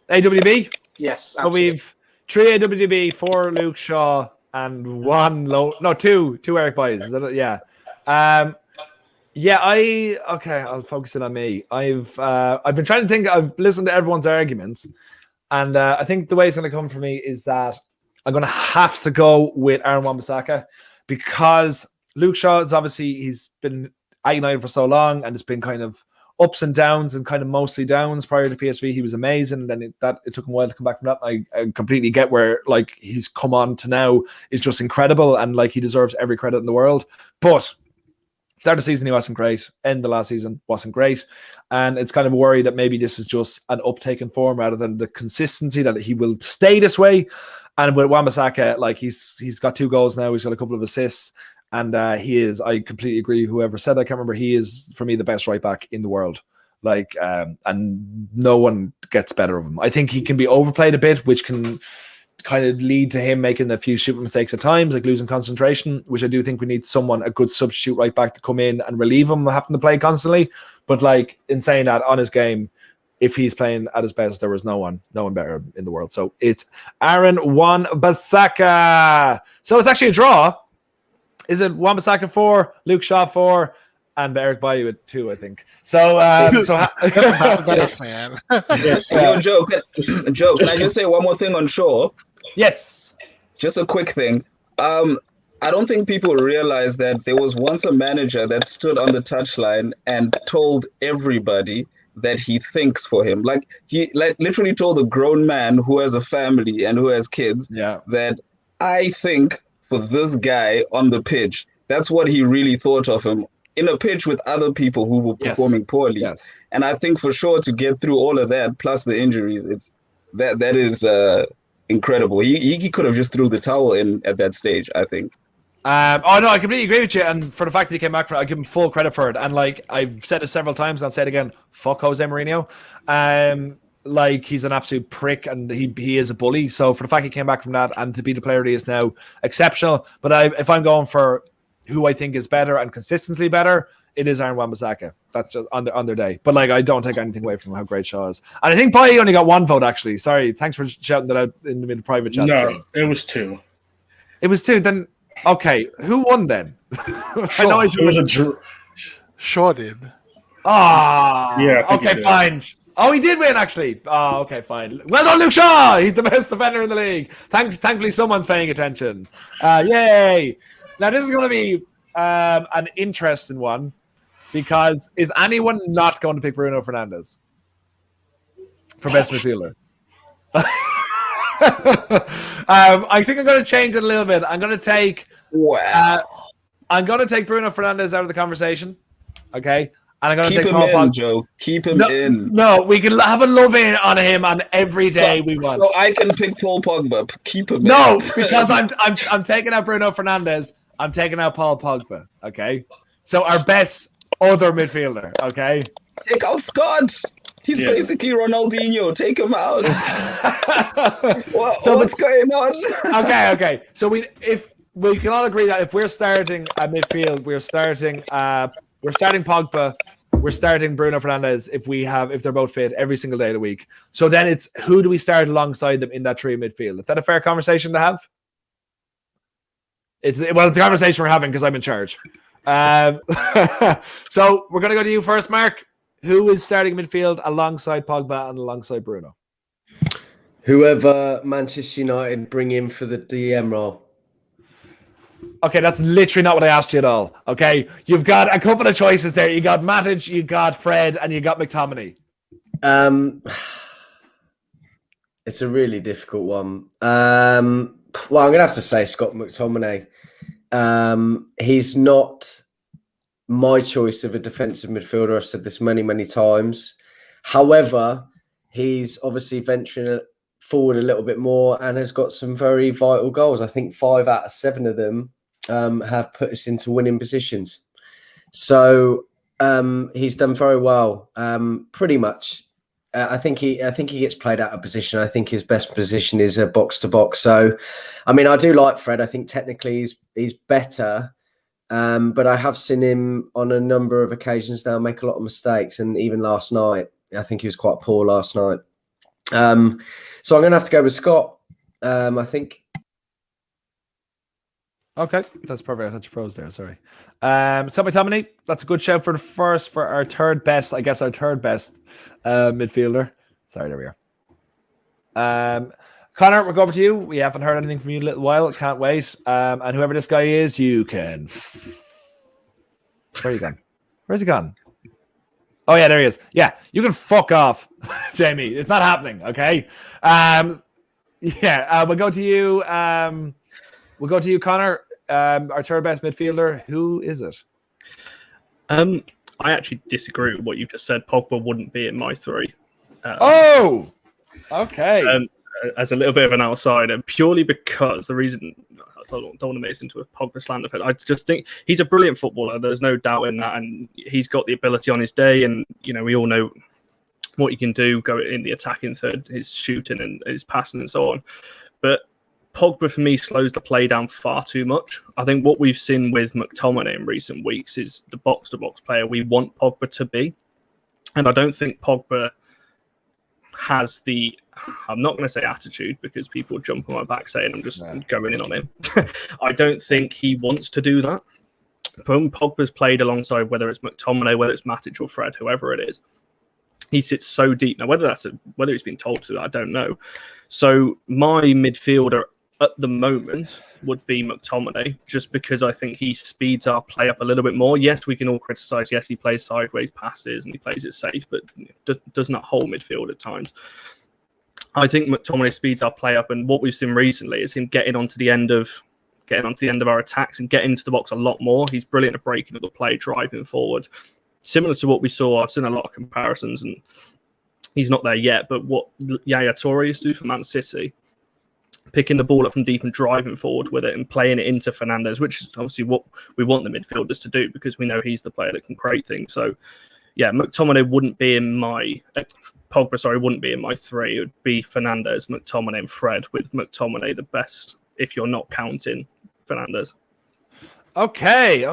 AWB? Yes, absolutely. So we've 3 AWB, 4 Luke Shaw, and 2 Eric Bailly. Is that it? Yeah. I'll focus in on me. I've been trying to think. I've listened to everyone's arguments, and I think the way it's going to come for me is that I'm going to have to go with Aaron Wan-Bissaka, because Luke Shaw is obviously, he's been at United for so long, and it's been kind of ups and downs, and kind of mostly downs. Prior to PSV, he was amazing, and then it took him a while to come back from that. I completely get where like he's come on to now is just incredible, and like he deserves every credit in the world, but start of the season, he wasn't great. End the last season, wasn't great. And it's kind of a worry that maybe this is just an uptake in form rather than the consistency that he will stay this way. And with Wan-Bissaka, like he's got 2 goals now. He's got a couple of assists. And he is, I completely agree. Whoever said, I can't remember, he is, for me, the best right back in the world. Like, and no one gets better of him. I think he can be overplayed a bit, which can kind of lead to him making a few stupid mistakes at times, like losing concentration, which I do think we need a good substitute right back to come in and relieve him having to play constantly. But like, in saying that, on his game, if he's playing at his best, there was no one better in the world. So it's Aaron Wan-Bissaka. So it's actually a draw. Is it Wan-Bissaka 4, Luke Shaw 4, and Eric Bailly with 2, I think. So, That's about Yes. man. Yes. Yo, Joe, can I just say one more thing on Shaw? yes. Just a quick thing. I don't think people realize that there was once a manager that stood on the touchline and told everybody that he thinks for him. Like he literally told a grown man who has a family and who has kids Yeah. that I think for this guy on the pitch. That's what he really thought of him in a pitch with other people who were performing poorly. Yes. And I think for sure to get through all of that plus the injuries, that is incredible. He could have just threw the towel in at that stage, I think. Oh no, I completely agree with you, and for the fact that he came back from it, I give him full credit for it. And like I've said it several times, and I'll say it again: fuck Jose Mourinho. Like he's an absolute prick, and he is a bully. So for the fact he came back from that and to be the player he is now, exceptional. But if I'm going for who I think is better and consistently better, it is Aaron Wan-Bissaka. That's just on their day. But like I don't take anything away from how great Shaw is. And I think Bailly only got 1 vote actually. Sorry, thanks for shouting that out in the private chat. No, James. it was 2. It was 2. Then okay, who won then? I know It was a draw. Shaw did. Ah, Yeah, I think he okay, did. fine. Oh, he did win actually. Oh, okay, fine. Well done, Luke Shaw. He's the best defender in the league. Thankfully, someone's paying attention. Yay! Now this is going to be an interesting one because is anyone not going to pick Bruno Fernandes for best midfielder? I think I'm going to change it a little bit. I'm going to take Bruno Fernandes out of the conversation. Okay. And I'm going to Keep take him Paul in, Pogba. Joe. Keep him in. No, we can have a love in on him on every day we want. So I can pick Paul Pogba. Keep him No, in. because I'm taking out Bruno Fernandes. I'm taking out Paul Pogba. Okay. So our best other midfielder. Okay. Take out Scott. He's basically Ronaldinho. Take him out. What's going on? Okay. So if we can all agree that if we're starting at midfield, we're starting Pogba, we're starting Bruno Fernandes if they're both fit every single day of the week. So then it's who do we start alongside them in that trio midfield? Is that a fair conversation to have? The conversation we're having because I'm in charge. So we're gonna go to you first, Mark. Who is starting midfield alongside Pogba and alongside Bruno? Whoever Manchester United bring in for the DM role. Okay, that's literally not what I asked you at all. Okay, you've got a couple of choices there. You got Matic, you got Fred, and you got McTominay. It's a really difficult one. Well, I'm going to have to say Scott McTominay. He's not my choice of a defensive midfielder. I've said this many, many times. However, he's obviously venturing forward a little bit more and has got some very vital goals. I think 5 out of 7 of them have put us into winning positions. So he's done very well. Pretty much, I think he gets played out of position. I think his best position is a box to box. So, I mean, I do like Fred. I think technically he's better, but I have seen him on a number of occasions now make a lot of mistakes. And even last night, I think he was quite poor last night. So I'm going to have to go with Scott. I think. Okay, that's perfect. I thought you froze there. Sorry. So McTominay, that's a good shout for our third best midfielder. Sorry, there we are. Connor, we'll go over to you. We haven't heard anything from you in a little while. Can't wait. And whoever this guy is, you can. Where are you gone? Where's he gone? Oh yeah, there he is. Yeah, you can fuck off, Jamie. It's not happening. Okay. We'll go to you. We'll go to you, Connor. Our third best midfielder. Who is it? I actually disagree with what you just said. Pogba wouldn't be in my 3. Okay. As a little bit of an outsider, purely because the reason I don't want to make this into a Pogba slander, but I just think he's a brilliant footballer. There's no doubt in that, and he's got the ability on his day. And we all know what he can do, go in the attacking third, his shooting and his passing and so on. But Pogba for me slows the play down far too much. I think what we've seen with McTominay in recent weeks is the box-to-box player we want Pogba to be, and I don't think Pogba has the, I'm not going to say attitude because people jump on my back saying I'm just going in on him. I don't think he wants to do that. When Pogba's played alongside, whether it's McTominay, whether it's Matic or Fred, whoever it is, he sits so deep. Now, whether he's been told to, I don't know. So my midfielder at the moment would be McTominay, just because I think he speeds our play up a little bit more. Yes, we can all criticise. Yes, he plays sideways passes and he plays it safe, but does not hold midfield at times. I think McTominay speeds our play up, and what we've seen recently is him getting onto the end of our attacks and getting into the box a lot more. He's brilliant at breaking up the play, driving forward. Similar to what we saw, I've seen a lot of comparisons, and he's not there yet, but what Yaya Toure used to do for Man City, picking the ball up from deep and driving forward with it and playing it into Fernandes, which is obviously what we want the midfielders to do because we know he's the player that can create things. So, yeah, McTominay wouldn't be in my... Pogba, wouldn't be in my three. It would be Fernandes, McTominay, and Fred, with McTominay the best if you're not counting Fernandes. Okay,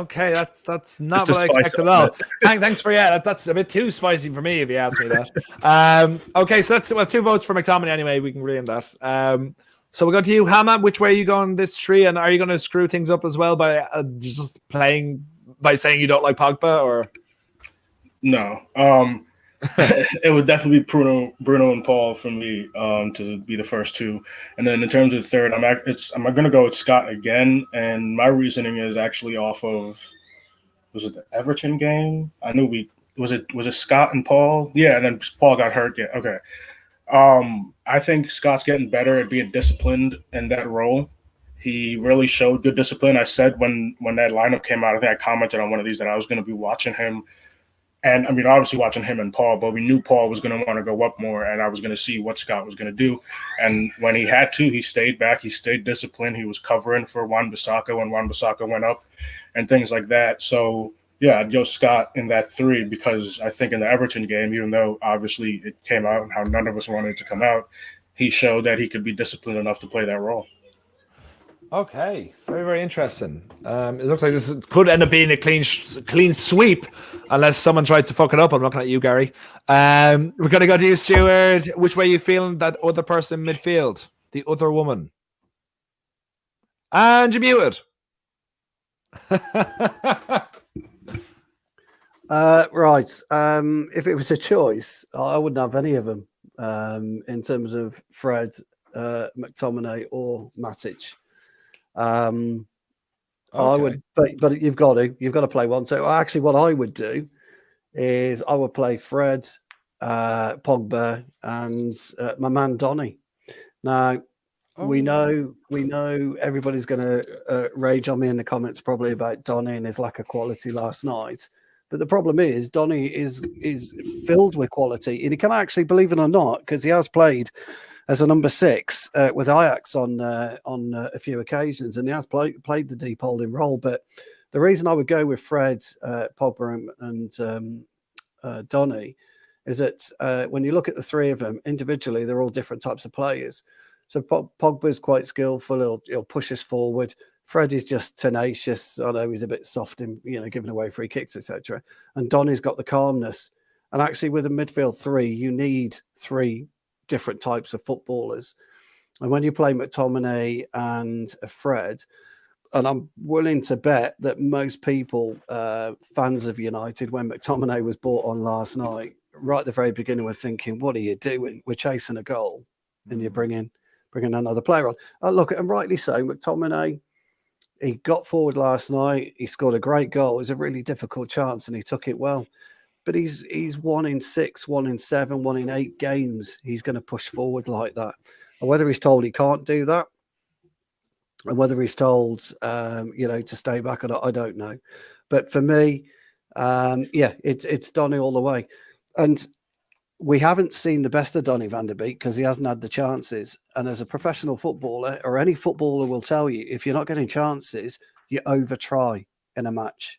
that's not what I expected at all. Thanks for that's a bit too spicy for me if you ask me that. Okay, so that's 2 votes for McTominay anyway. We can agree on that. So we'll go to you, Hama. Which way are you going this tree, and are you going to screw things up as well by just playing by saying you don't like Pogba, or no? It would definitely be Bruno and Paul for me to be the first two, and then in terms of the third, I'm going to go with Scott again, and my reasoning is actually off of, was it the Everton game? I knew was it Scott and Paul? Yeah, and then Paul got hurt. Yeah, okay. I think Scott's getting better at being disciplined in that role. He really showed good discipline. I said when that lineup came out, I think I commented on one of these that I was going to be watching him. And I mean, obviously watching him and Paul, but we knew Paul was going to want to go up more, and I was going to see what Scott was going to do. And when he had to, he stayed back. He stayed disciplined. He was covering for Wan-Bissaka when Wan-Bissaka went up and things like that. So, yeah, I'd go Scott in that 3 because I think in the Everton game, even though obviously it came out and how none of us wanted it to come out, he showed that he could be disciplined enough to play that role. Okay, very, very interesting. It looks like this could end up being a clean sweep unless someone tried to fuck it up. I'm looking at you, Gary. We're going to go to you, Stuart. Which way are you feeling that other person in midfield? The other woman. And you're muted. Right. If it was a choice, I wouldn't have any of them in terms of Fred, McTominay or Matic. Okay. I would, but you've got to play one. So actually, what I would do is I would play Fred, Pogba, and my man Donny. Now we know everybody's going to rage on me in the comments probably about Donny and his lack of quality last night. But the problem is Donny is filled with quality, and he can actually, believe it or not, because he has played as a number 6 with Ajax on a few occasions, and he has played the deep holding role. But the reason I would go with Fred, Pogba, and Donny is that when you look at the 3 of them individually, they're all different types of players. So Pogba is quite skillful; he'll push us forward. Fred is just tenacious. I know he's a bit soft in giving away free kicks, etc. And Donny's got the calmness. And actually, with a midfield 3, you need 3 different types of footballers. And when you play McTominay and Fred, and I'm willing to bet that most people, fans of United, when McTominay was brought on last night, right at the very beginning, were thinking, "What are you doing? We're chasing a goal, and you're bringing another player on." Look, and rightly so. McTominay, he got forward last night. He scored a great goal. It was a really difficult chance, and he took it well. But he's 1 in 6, 1 in 7, 1 in 8 games. He's going to push forward like that. And whether he's told he can't do that, and whether he's told, to stay back, I don't know. But for me, it's Donny all the way. And we haven't seen the best of Donny van der Beek because he hasn't had the chances. And as a professional footballer, or any footballer will tell you, if you're not getting chances, you over-try in a match.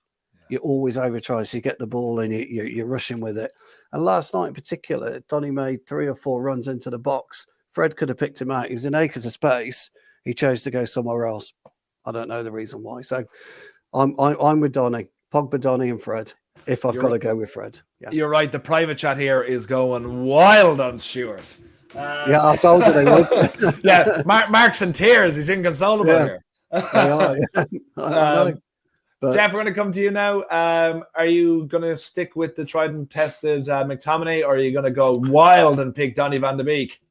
You always over-try, so you get the ball and you're rushing with it. And last night in particular, Donny made 3 or 4 runs into the box. Fred could have picked him out. He was in acres of space. He chose to go somewhere else. I don't know the reason why. So I'm with Donny, Pogba, Donny, and Fred. if I've got to go with Fred. Yeah. You're right. The private chat here is going wild on Stuart. Yeah, I told you they would. Yeah, Mark's in tears. He's inconsolable here. They are. Yeah. I know. But Jeff, we're going to come to you now. Are you going to stick with the tried and tested McTominay, or are you going to go wild and pick Donny van de Beek?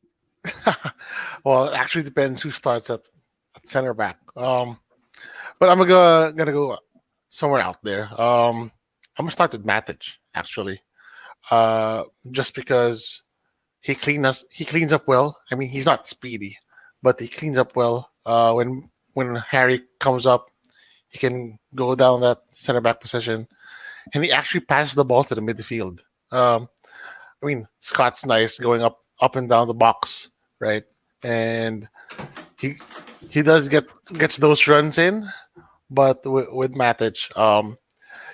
Well, it actually depends who starts at center back. But I'm gonna go somewhere out there. I'm gonna start with Matic, actually, just because he cleans up well. I mean, he's not speedy, but he cleans up well. When Harry comes up, he can go down that center back position, and he actually passes the ball to the midfield. I mean, Scott's nice going up and down the box, right? And he does gets those runs in, but with Matic,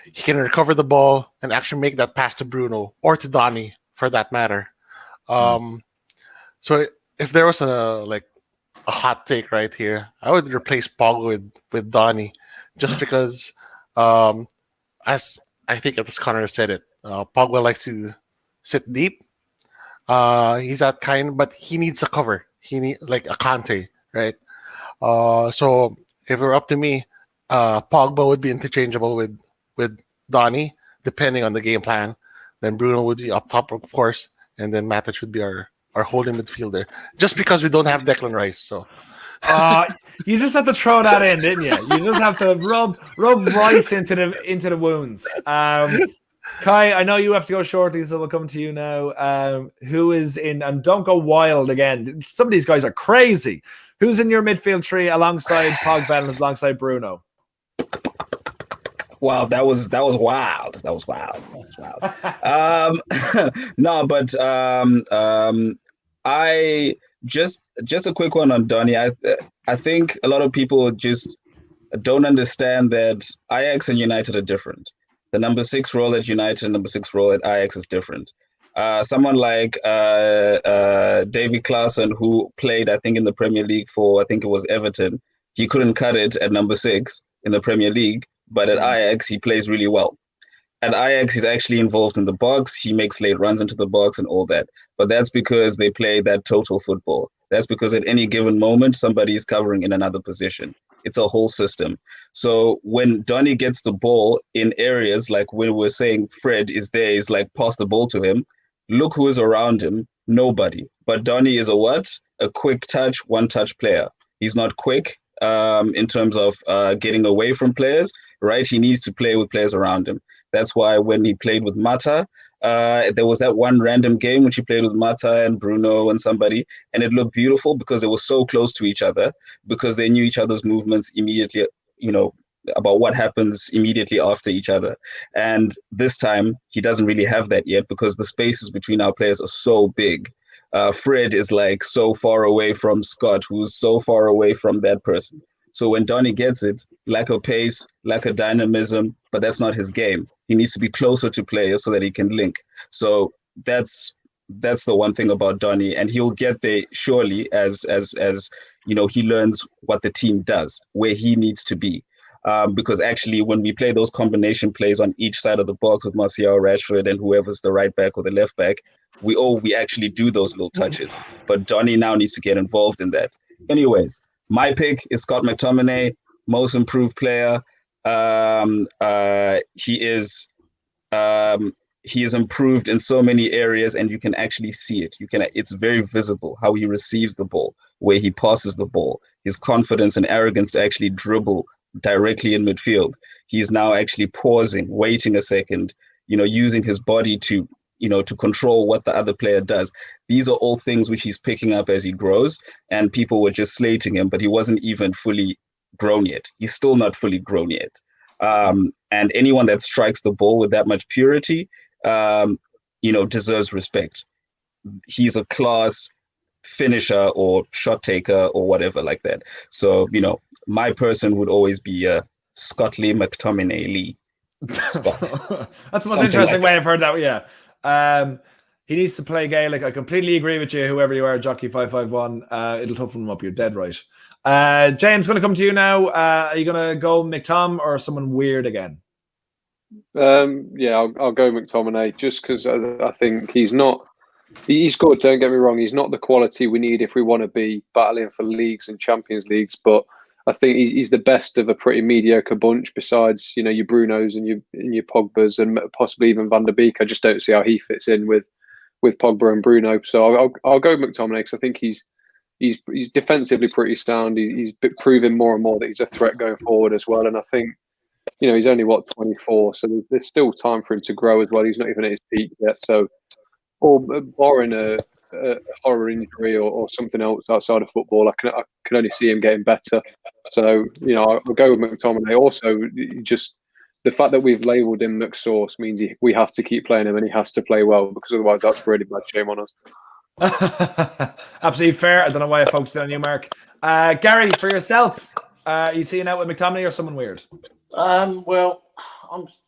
he can recover the ball and actually make that pass to Bruno or to Donny for that matter. So if there was a hot take right here, I would replace Pogba with Donny, just because, as I think as Connor said it, Pogba likes to sit deep. He's that kind, but he needs a cover. He need like a Kante, right? So if it were up to me, Pogba would be interchangeable with Donny, depending on the game plan. Then Bruno would be up top, of course, and then Matic would be our holding midfielder. Just because we don't have Declan Rice, so. You just have to throw that in, didn't you? You just have to rub Rice into the wounds. Kai, I know you have to go shortly, so we'll come to you now. Who is in, and don't go wild again. Some of these guys are crazy. Who's in your midfield tree alongside Pogba and alongside Bruno? Wow, that was wild. That was wild. No, but I just a quick one on Donny. I think a lot of people just don't understand that Ajax and United are different. The number 6 role at United and number 6 role at Ajax is different. Someone like Davy Klaassen, who played, I think, in the Premier League for, I think it was Everton, he couldn't cut it at number 6 in the Premier League, but at Ajax, he plays really well. At Ajax, he's actually involved in the box. He makes late runs into the box and all that. But that's because they play that total football. That's because at any given moment, somebody is covering in another position. It's a whole system. So when Donny gets the ball in areas like when we're saying Fred is there, is like pass the ball to him, look who is around him. Nobody. But Donny is a what? A quick touch, one-touch player. He's not quick in terms of getting away from players, right? He needs to play with players around him. That's why when he played with Mata, there was that one random game which he played with Mata and Bruno and somebody, and it looked beautiful because they were so close to each other, because they knew each other's movements immediately, about what happens immediately after each other. And this time, he doesn't really have that yet because the spaces between our players are so big. Fred is like so far away from Scott, who's so far away from that person. So when Donny gets it, lack of pace, lack of dynamism, but that's not his game. He needs to be closer to players so that he can link. So that's the one thing about Donny, and he'll get there surely as he learns what the team does, where he needs to be. Because actually, when we play those combination plays on each side of the box with Martial, Rashford, and whoever's the right back or the left back, we actually do those little touches. But Donny now needs to get involved in that. Anyways, my pick is Scott McTominay, most improved player. He is improved in so many areas, and you can actually see it. It's very visible how he receives the ball, where he passes the ball, his confidence and arrogance to actually dribble directly in midfield. He's now actually pausing, waiting a second, using his body to control what the other player does. These are all things which he's picking up as he grows, and people were just slating him, but he wasn't even fully grown yet. He's still not fully grown yet. And anyone that strikes the ball with that much purity, deserves respect. He's a class finisher or shot taker or whatever like that. So, my person would always be Scottley McTominay Lee. That's the most interesting way I've heard that. Yeah. He needs to play Gaelic. I completely agree with you, whoever you are, Jockey551. It'll toughen him up. You're dead right. James, going to come to you now. Are you going to go McTom or someone weird again? Yeah, I'll go McTominay just because I think he's not. He's good. Don't get me wrong. He's not the quality we need if we want to be battling for leagues and Champions Leagues. But I think he's the best of a pretty mediocre bunch. Besides, your Brunos and your Pogbas and possibly even Van der Beek. I just don't see how he fits in with Pogba and Bruno. So I'll go McTominay because I think he's defensively pretty sound. He's proving more and more that he's a threat going forward as well. And I think he's only 24, so there's still time for him to grow as well. He's not even at his peak yet. So, or barring a horror injury or something else outside of football, I can only see him getting better. So I'll go with McTominay. Also, just the fact that we've labelled him McSauce means we have to keep playing him and he has to play well because otherwise that's really bad shame on us. Absolutely fair. I don't know why I focused on you, Mark. Gary, for yourself, are you seeing out with McTominay or someone weird? Well,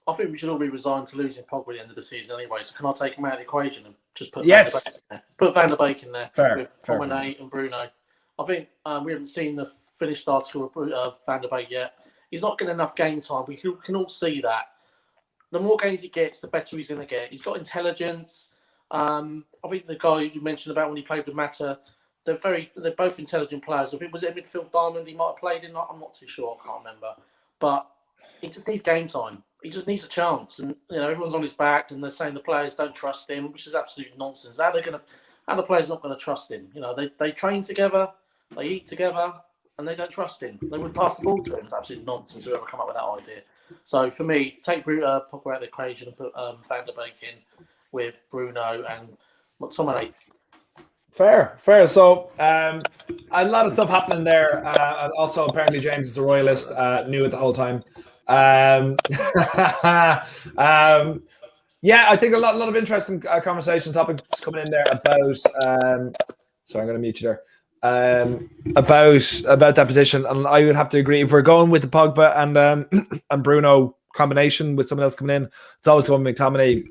I think we should all be resigned to losing Pogba at the end of the season anyway. So can I take him out of the equation and just put Van der Beek in there? Put Van der Beek in there with McTominay and Bruno. I think we haven't seen the finished article of Van der Beek yet. He's not getting enough game time. We can all see that. The more games he gets, the better he's going to get. He's got intelligence. I think the guy you mentioned about when he played with Mata, they're both intelligent players. If it was a midfield diamond, he might have played in. I'm not too sure. I can't remember. But he just needs game time. He just needs a chance. And everyone's on his back, and they're saying the players don't trust him, which is absolute nonsense. How the players not going to trust him? They train together, they eat together, and they don't trust him. They wouldn't pass the ball to him. It's absolute nonsense. Whoever come up with that idea. So for me, take Pogba out of the equation and put Van der Beek in with Bruno and McTominay. Fair. So a lot of stuff happening there. Also, apparently, James is a royalist. Knew it the whole time. Yeah, I think a lot of interesting conversation topics coming in there about. Sorry, I'm going to mute you there. About that position, and I would have to agree. If we're going with the Pogba and Bruno combination with someone else coming in, it's always going with McTominay.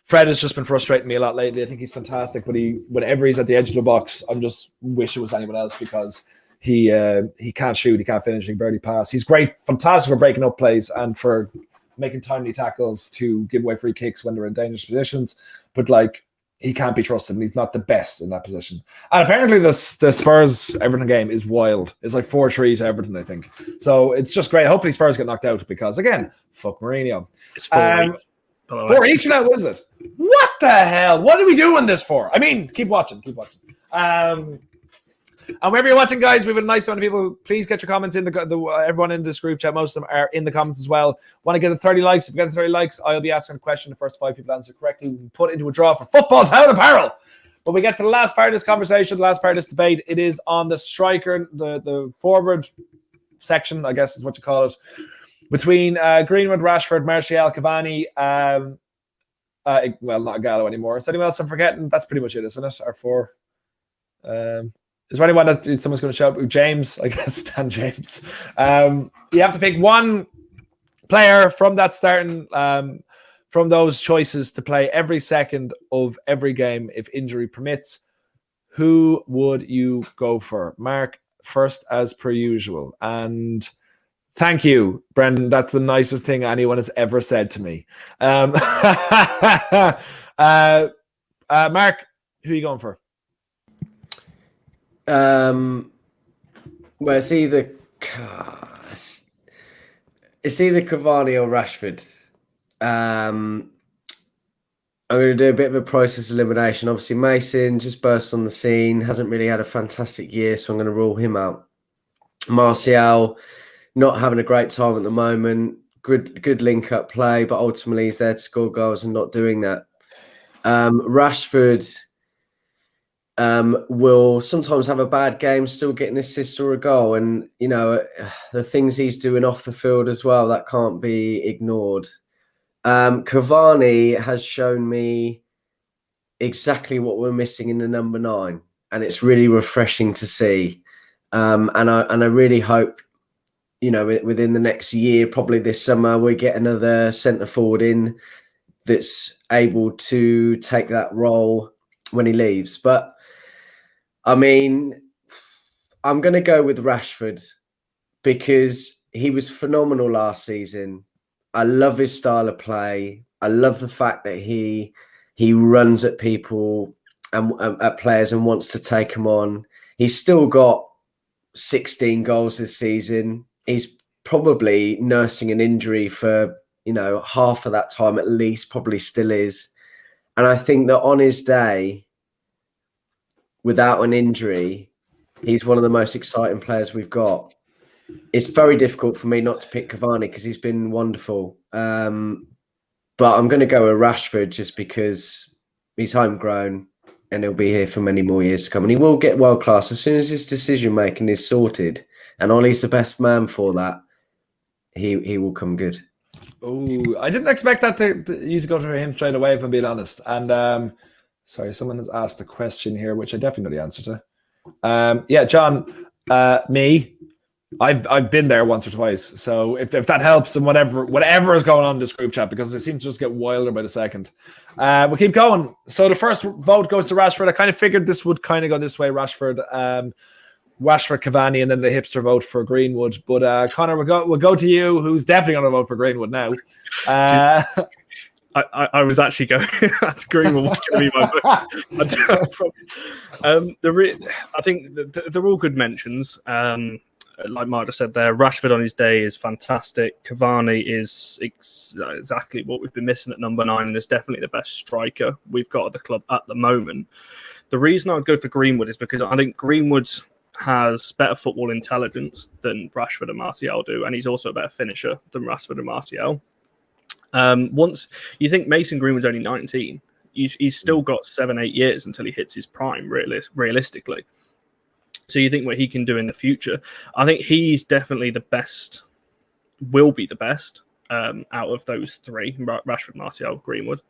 Fred has just been frustrating me a lot lately. I think he's fantastic, but whenever he's at the edge of the box, I'm just wish it was anyone else because he can't shoot, he can't finish, he can barely pass. He's great, fantastic for breaking up plays and for making timely tackles to give away free kicks when they're in dangerous positions. But he can't be trusted, and he's not the best in that position. And apparently, the Spurs Everton game is wild. It's like 4-3 to Everton, I think. So it's just great. Hopefully, Spurs get knocked out because again, fuck Mourinho. It's 4 each now, is it? What the hell? What are we doing this for? I mean, keep watching. And wherever you're watching, guys, we have a nice amount of people. Please get your comments in everyone in this group chat. Most of them are in the comments as well. Want to get the 30 likes? If you get the 30 likes, I'll be asking a question. The first 5 people answer correctly will be put into a draw for Football Town Apparel. But we get to the last part of this conversation, the last part of this debate. It is on the striker, the forward section, I guess is what you call it, between Greenwood, Rashford, Martial, Cavani. Well, not Gallo anymore. Is there anyone else I'm forgetting? That's pretty much it, isn't it? Our 4. Is there anyone that someone's going to shout? James, I guess, Dan James. You have to pick one player from that starting, from those choices to play every second of every game if injury permits. Who would you go for? Mark, first as per usual. And thank you, Brendan. That's the nicest thing anyone has ever said to me. Mark, who are you going for? Well, it's either Cavani or Rashford. I'm going to do a bit of a process elimination. Obviously, Mason just burst on the scene, hasn't really had a fantastic year, so I'm going to rule him out. Martial, not having a great time at the moment. Good link-up play, but ultimately he's there to score goals and not doing that. Rashford will sometimes have a bad game, still get an assist or a goal. And, the things he's doing off the field as well, that can't be ignored. Cavani has shown me exactly what we're missing in the number 9. And it's really refreshing to see. And I really hope, within the next year, probably this summer, we get another centre forward in that's able to take that role when he leaves. But I mean, I'm going to go with Rashford because he was phenomenal last season. I love his style of play. I love the fact that he runs at people and at players and wants to take them on. He's still got 16 goals this season. He's probably nursing an injury for, half of that time at least, probably still is. And I think that on his day, without an injury, he's one of the most exciting players we've got. It's very difficult for me not to pick Cavani because he's been wonderful. But I'm going to go with Rashford just because he's homegrown and he'll be here for many more years to come. And he will get world class as soon as his decision making is sorted. And Ollie's the best man for that. He will come good. Oh, I didn't expect that you to go to him straight away, if I'm being honest. And sorry, someone has asked a question here, which I definitely know the answer to. Yeah, John, me. I've been there once or twice, so if that helps, and whatever is going on in this group chat, because it seems to just get wilder by the second. We'll keep going. So the first vote goes to Rashford. I kind of figured this would kind of go this way: Rashford, Cavani, and then the hipster vote for Greenwood. But Connor, we'll go to you, who's definitely going to vote for Greenwood now. I was actually going Greenwood was going to be my vote. I think they're all good mentions. Like Mark just said there, Rashford on his day is fantastic. Cavani is exactly what we've been missing at number 9 and is definitely the best striker we've got at the club at the moment. The reason I would go for Greenwood is because I think Greenwood has better football intelligence than Rashford and Martial do, and he's also a better finisher than Rashford and Martial. Once you think Mason Greenwood's only 19, he's still got 7-8 years until he hits his prime, realistically. So you think what he can do in the future. I think he's definitely the best, will be the best out of those three, Rashford, Martial, Greenwood.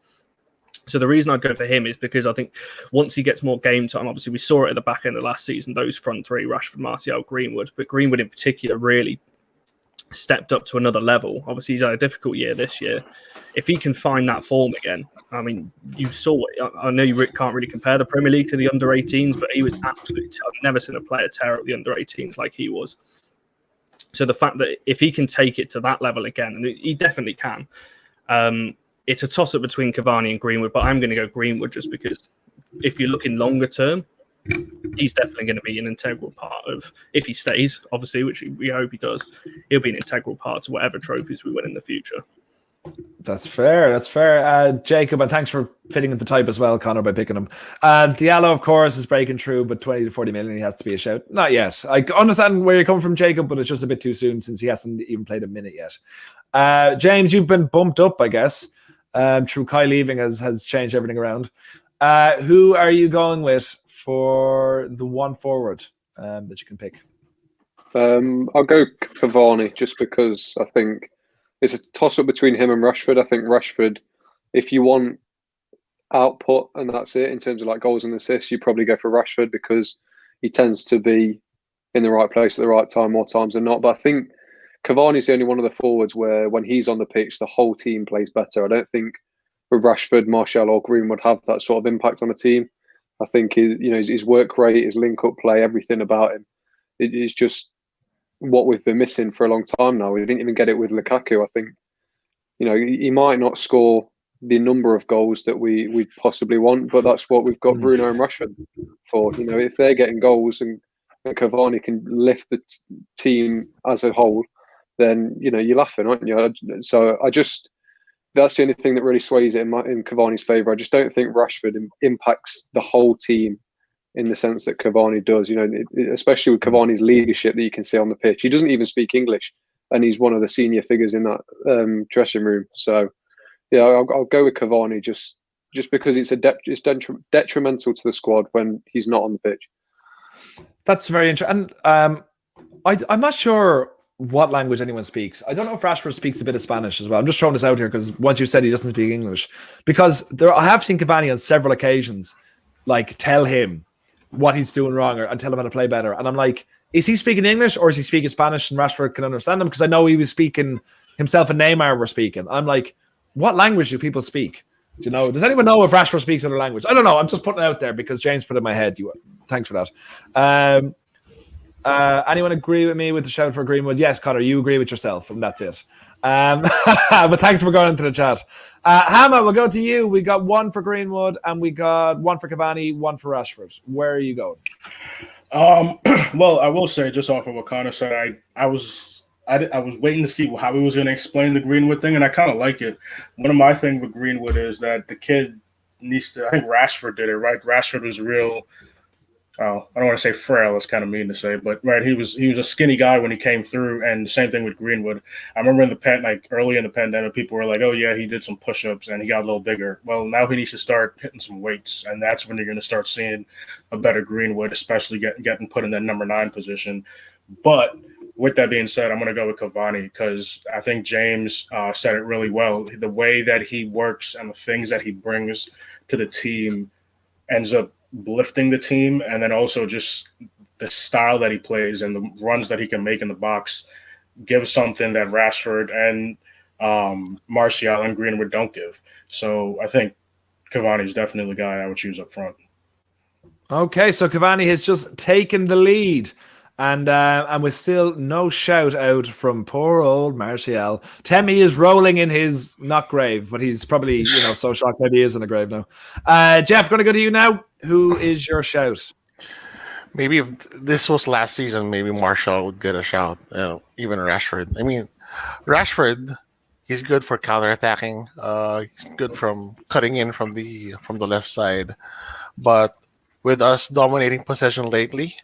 So the reason I'd go for him is because I think once he gets more game time, obviously we saw it at the back end of last season, those front three, Rashford, Martial, Greenwood, but Greenwood in particular really stepped up to another level. Obviously, he's had a difficult year this year. If he can find that form again, I mean, you saw it. I know you can't really compare the Premier League to the under-18s, but he was absolutely... I've never seen a player tear up the under-18s like he was. So the fact that if he can take it to that level again, and he definitely can, it's a toss-up between Cavani and Greenwood, but I'm going to go Greenwood just because if you're looking longer term, he's definitely going to be an integral part of, if he stays, obviously, which we hope he does, he'll be an integral part to whatever trophies we win in the future. That's fair. That's fair. Jacob, and thanks for fitting in the type as well, Connor, by picking him. Diallo, of course, is breaking through, but 20 to 40 million, he has to be a shout. Not yet. I understand where you're coming from, Jacob, but it's just a bit too soon since he hasn't even played a minute yet. James, you've been bumped up, I guess, through Kai leaving has changed everything around. Who are you going with for the one forward that you can pick? I'll go Cavani just because I think it's a toss-up between him and Rashford. I think Rashford, if you want output and that's it in terms of like goals and assists, you probably go for Rashford because he tends to be in the right place at the right time more times than not. But I think Cavani's the only one of the forwards where when he's on the pitch, the whole team plays better. I don't think with Rashford, Martial or Greenwood have that sort of impact on a team. I think his work rate, his link-up play, everything about him, it is just what we've been missing for a long time now. We didn't even get it with Lukaku. I think, he might not score the number of goals that we possibly want, but that's what we've got Bruno and Rashford for. If they're getting goals and Cavani can lift the team as a whole, then, you're laughing, aren't you? So that's the only thing that really sways it in Cavani's favour. I just don't think Rashford impacts the whole team in the sense that Cavani does, especially with Cavani's leadership that you can see on the pitch. He doesn't even speak English, and he's one of the senior figures in that dressing room. So, yeah, I'll go with Cavani just because it's detrimental to the squad when he's not on the pitch. That's very interesting. And I'm not sure what language anyone speaks. I don't know if Rashford speaks a bit of Spanish as well. I'm just throwing this out here because once you said he doesn't speak English, because I have seen Cavani on several occasions tell him what he's doing wrong and tell him how to play better. And I'm like, is he speaking English or is he speaking Spanish and Rashford can understand him? Because I know he was speaking, himself and Neymar were speaking. I'm like, what language do people speak? Does anyone know if Rashford speaks another language? I don't know. I'm just putting it out there because James put it in my head. Thanks for that. Anyone agree with me with the shout for Greenwood? Yes, Connor, you agree with yourself, and that's it. But thanks for going into the chat. Hama, we'll go to you. We got one for Greenwood, and we got one for Cavani, one for Rashford. Where are you going? Well, I will say, just off of what Connor said, I was waiting to see how he was going to explain the Greenwood thing, and I kind of like it. One of my things with Greenwood is that the kid needs to. I think Rashford did it right. Rashford was real. I don't want to say frail. It's kind of mean to say, but right, he was a skinny guy when he came through, and the same thing with Greenwood. I remember early in the pandemic, people were like, "Oh yeah, he did some push-ups and he got a little bigger." Well, now he needs to start hitting some weights, and that's when you're going to start seeing a better Greenwood, especially getting put in that number 9 position. But with that being said, I'm going to go with Cavani because I think James said it really well. The way that he works and the things that he brings to the team ends up lifting the team, and then also just the style that he plays and the runs that he can make in the box give something that Rashford and Martial and Greenwood don't give. So I think Cavani is definitely the guy I would choose up front. Okay, so Cavani has just taken the lead. And with still no shout out from poor old Martial. Temi is rolling in his not grave, but he's probably so shocked that he is in a grave now. Jeff, going to go to you now. Who is your shout? Maybe if this was last season, maybe Martial would get a shout. Even Rashford. I mean, Rashford, he's good for counterattacking. He's good from cutting in from the left side. But with us dominating possession lately,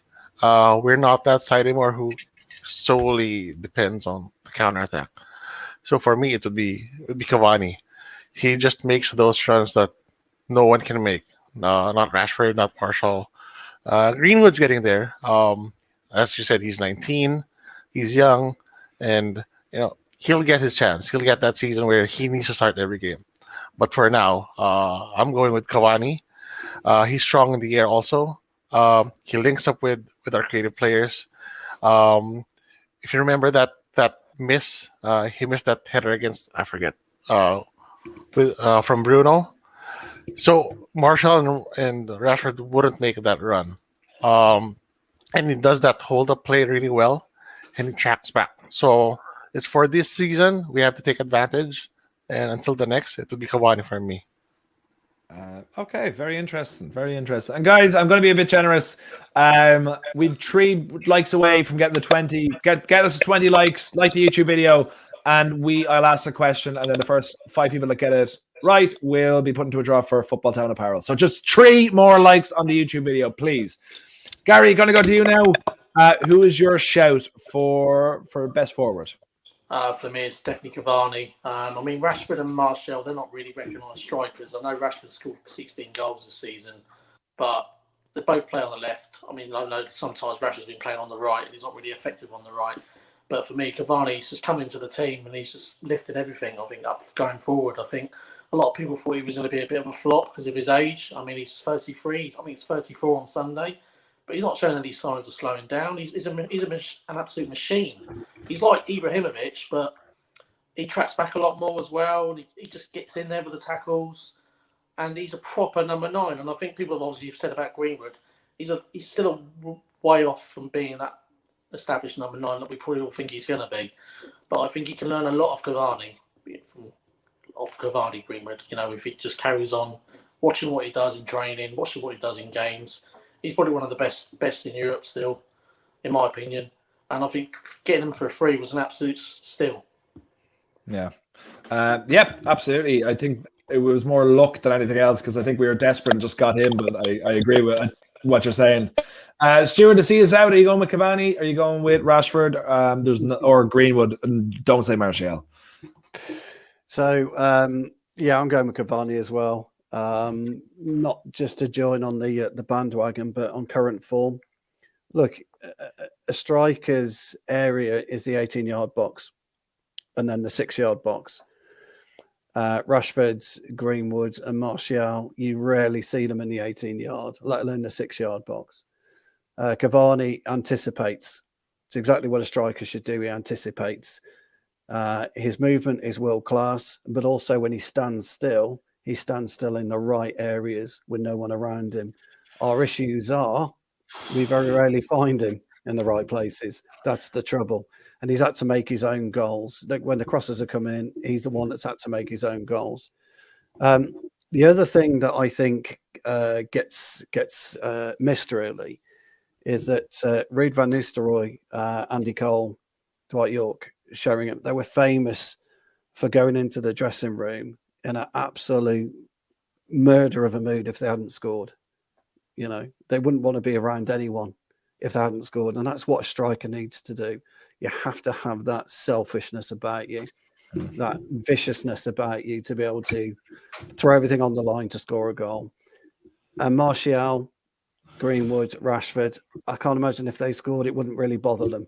we're not that side anymore who solely depends on the counterattack. So for me, it would be Cavani. He just makes those runs that no one can make. Not Rashford, not Martial. Greenwood's getting there. As you said, he's 19. He's young, and he'll get his chance. He'll get that season where he needs to start every game. But for now, I'm going with Cavani. He's strong in the air also. He links up with our creative players. If you remember that miss, he missed that header against from Bruno. So Martial and Rashford wouldn't make that run. And he does that hold up play really well, and he tracks back. So it's for this season we have to take advantage, and until the next, it will be Cavani for me. Okay, very interesting. Very interesting. And guys, I'm going to be a bit generous. We've 3 likes away from getting the 20. Get us 20 likes, like the YouTube video, and I'll ask a question, and then the first 5 people that get it right will be put into a draw for Football Town apparel. So just 3 more likes on the YouTube video, please. Gary, going to go to you now. Who is your shout for best forward? For me, it's definitely Cavani. I mean, Rashford and Martial, they're not really recognised strikers. I know Rashford scored 16 goals this season, but they both play on the left. I mean, I know sometimes Rashford's been playing on the right, and he's not really effective on the right. But for me, Cavani's just come into the team, and he's just lifted everything, I think, up going forward. I think a lot of people thought he was going to be a bit of a flop because of his age. I mean, he's 33. I think he's 34 on Sunday. But he's not showing any signs of slowing down. He's an absolute machine. He's like Ibrahimovic, but he tracks back a lot more as well. He just gets in there with the tackles, and he's a proper number 9. And I think people have obviously said about Greenwood, he's still a way off from being that established number 9 that we probably all think he's going to be. But I think he can learn a lot of Cavani Greenwood. If he just carries on watching what he does in training, watching what he does in games. He's probably one of the best in Europe still, in my opinion. And I think getting him for free was an absolute steal. Yeah. Yep, absolutely. I think it was more luck than anything else because I think we were desperate and just got him. But I agree with what you're saying. Stuart, to see us out, are you going with Cavani? Are you going with Rashford? Or Greenwood? And don't say Martial. So, I'm going with Cavani as well. Not just to join on the bandwagon, but on current form. Look, a striker's area is the 18-yard box and then the 6-yard box. Rashford's, Greenwood's and Martial, you rarely see them in the 18-yard, let alone the 6-yard box. Cavani anticipates. It's exactly what a striker should do. He anticipates. His movement is world class, but also when he stands still in the right areas with no one around him. Our issues are we very rarely find him in the right places. That's the trouble. and he's had to make his own goals. Like when the crosses are coming in, he's the one that's had to make his own goals. The other thing that I think gets missed really is that Reid van Nistelrooy, Andy Cole, Dwight York, Sheringham, they were famous for going into the dressing room in an absolute murder of a mood if they hadn't scored. You know, they wouldn't want to be around anyone if they hadn't scored. And that's what a striker needs to do. You have to have that selfishness about you, that viciousness about you to be able to throw everything on the line to score a goal. And Martial, Greenwood, Rashford, I can't imagine if they scored, it wouldn't really bother them.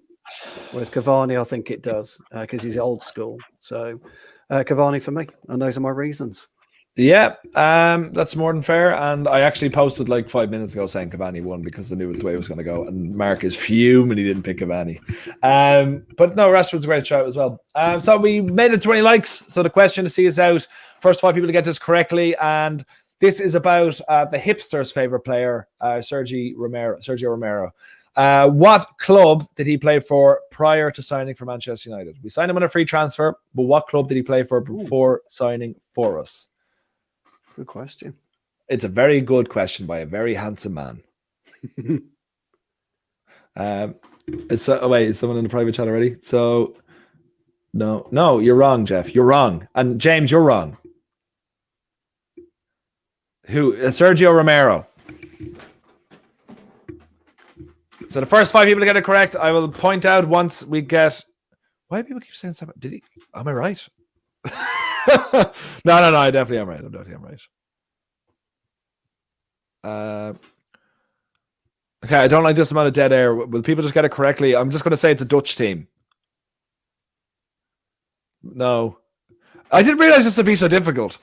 Whereas Cavani, I think it does because he's old school. So Cavani for me, and those are my reasons. Yeah, that's more than fair. And I actually posted like 5 minutes ago saying Cavani won because I knew the way it was going to go. And Mark is fuming he didn't pick Cavani. But no, Rashford's a great shout as well. So we made it 20 likes. So the question to see us out, first 5 people to get this correctly. And this is about the hipster's favorite player, Sergio Romero. What club did he play for prior to signing for Manchester United? We signed him on a free transfer, but what club did he play for before signing for us? Good question. It's a very good question by a very handsome man. Is someone in the private chat already? So, no, you're wrong, Jeff. You're wrong. And James, you're wrong. Who? Sergio Romero. So the first 5 people to get it correct, I will point out once we get... Why do people keep saying something? Did he? Am I right? No, I definitely am right. Okay, I don't like this amount of dead air. Will people just get it correctly? I'm just going to say it's a Dutch team. No. I didn't realize this would be so difficult.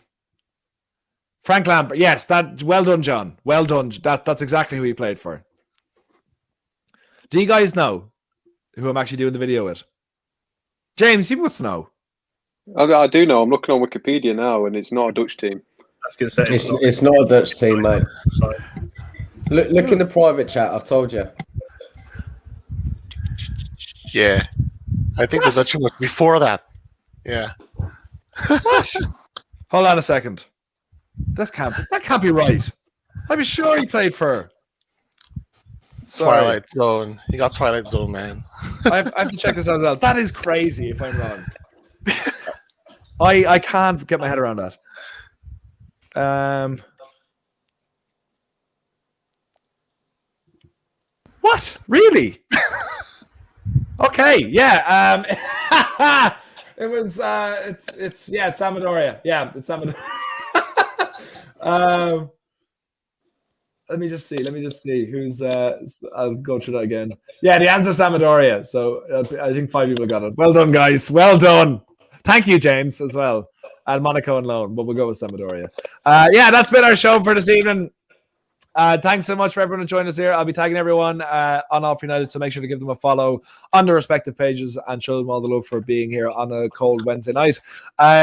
Frank Lampard. Yes, well done, John. Well done. That's exactly who he played for. Do you guys know who I'm actually doing the video with? James, you must know. I do know. I'm looking on Wikipedia now, and it's not a Dutch team. I was going to say it's not a Dutch team, mate. Sorry. Look in the private chat. I've told you. Yeah, I think the Dutch was before that. Yeah. What? Hold on a second. That can't be right. I'm sure he played for Twilight Zone. He got Twilight Zone, man. I have to check this out as well. That is crazy if I'm wrong. I can't get my head around that. What? Really? Okay, yeah. It was it's Sampdoria. Yeah, it's Sampdoria. Let me just see who's I'll go through that again. Yeah, the answer is Sampdoria. So I think 5 people got it. Well done, guys. Well done. Thank you, James, as well. And Monaco and loan, but we'll go with Sampdoria. Yeah, that's been our show for this evening. Thanks so much for everyone who joined us here. I'll be tagging everyone on Off United, so make sure to give them a follow on their respective pages and show them all the love for being here on a cold Wednesday night.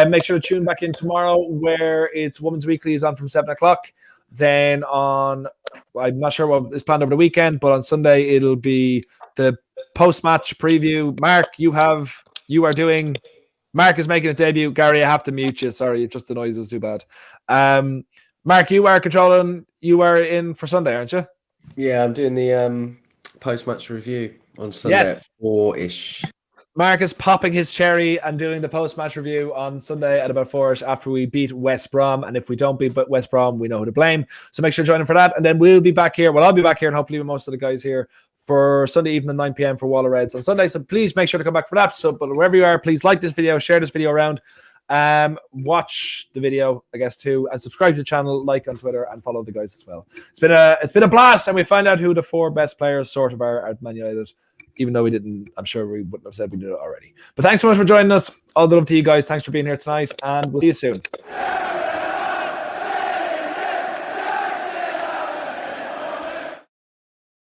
Make sure to tune back in tomorrow where it's Women's Weekly is on from 7 o'clock. Then I'm not sure what is planned over the weekend, but on Sunday it'll be the post-match preview. Mark is making a debut. Gary, I have to mute you. Sorry, it's just the noise is too bad. Mark, you are controlling. You are in for Sunday, aren't you? Yeah, I'm doing the post-match review on Sunday at 4-ish. Mark is popping his cherry and doing the post-match review on Sunday at about 4-ish after we beat West Brom. And if we don't beat West Brom, we know who to blame. So make sure to join him for that. And then we'll be back here. Well, I'll be back here and hopefully with most of the guys here for Sunday evening, 9 p.m. for Wall of Reds on Sunday. So please make sure to come back for that. So, but wherever you are, please like this video, share this video around. Watch the video, I guess, too, and subscribe to the channel, like on Twitter, and follow the guys as well. It's been a blast, and we found out who the 4 best players sort of are at Man United, even though we didn't. I'm sure we wouldn't have said we did it already. But thanks so much for joining us. All the love to you guys. Thanks for being here tonight, and we'll see you soon.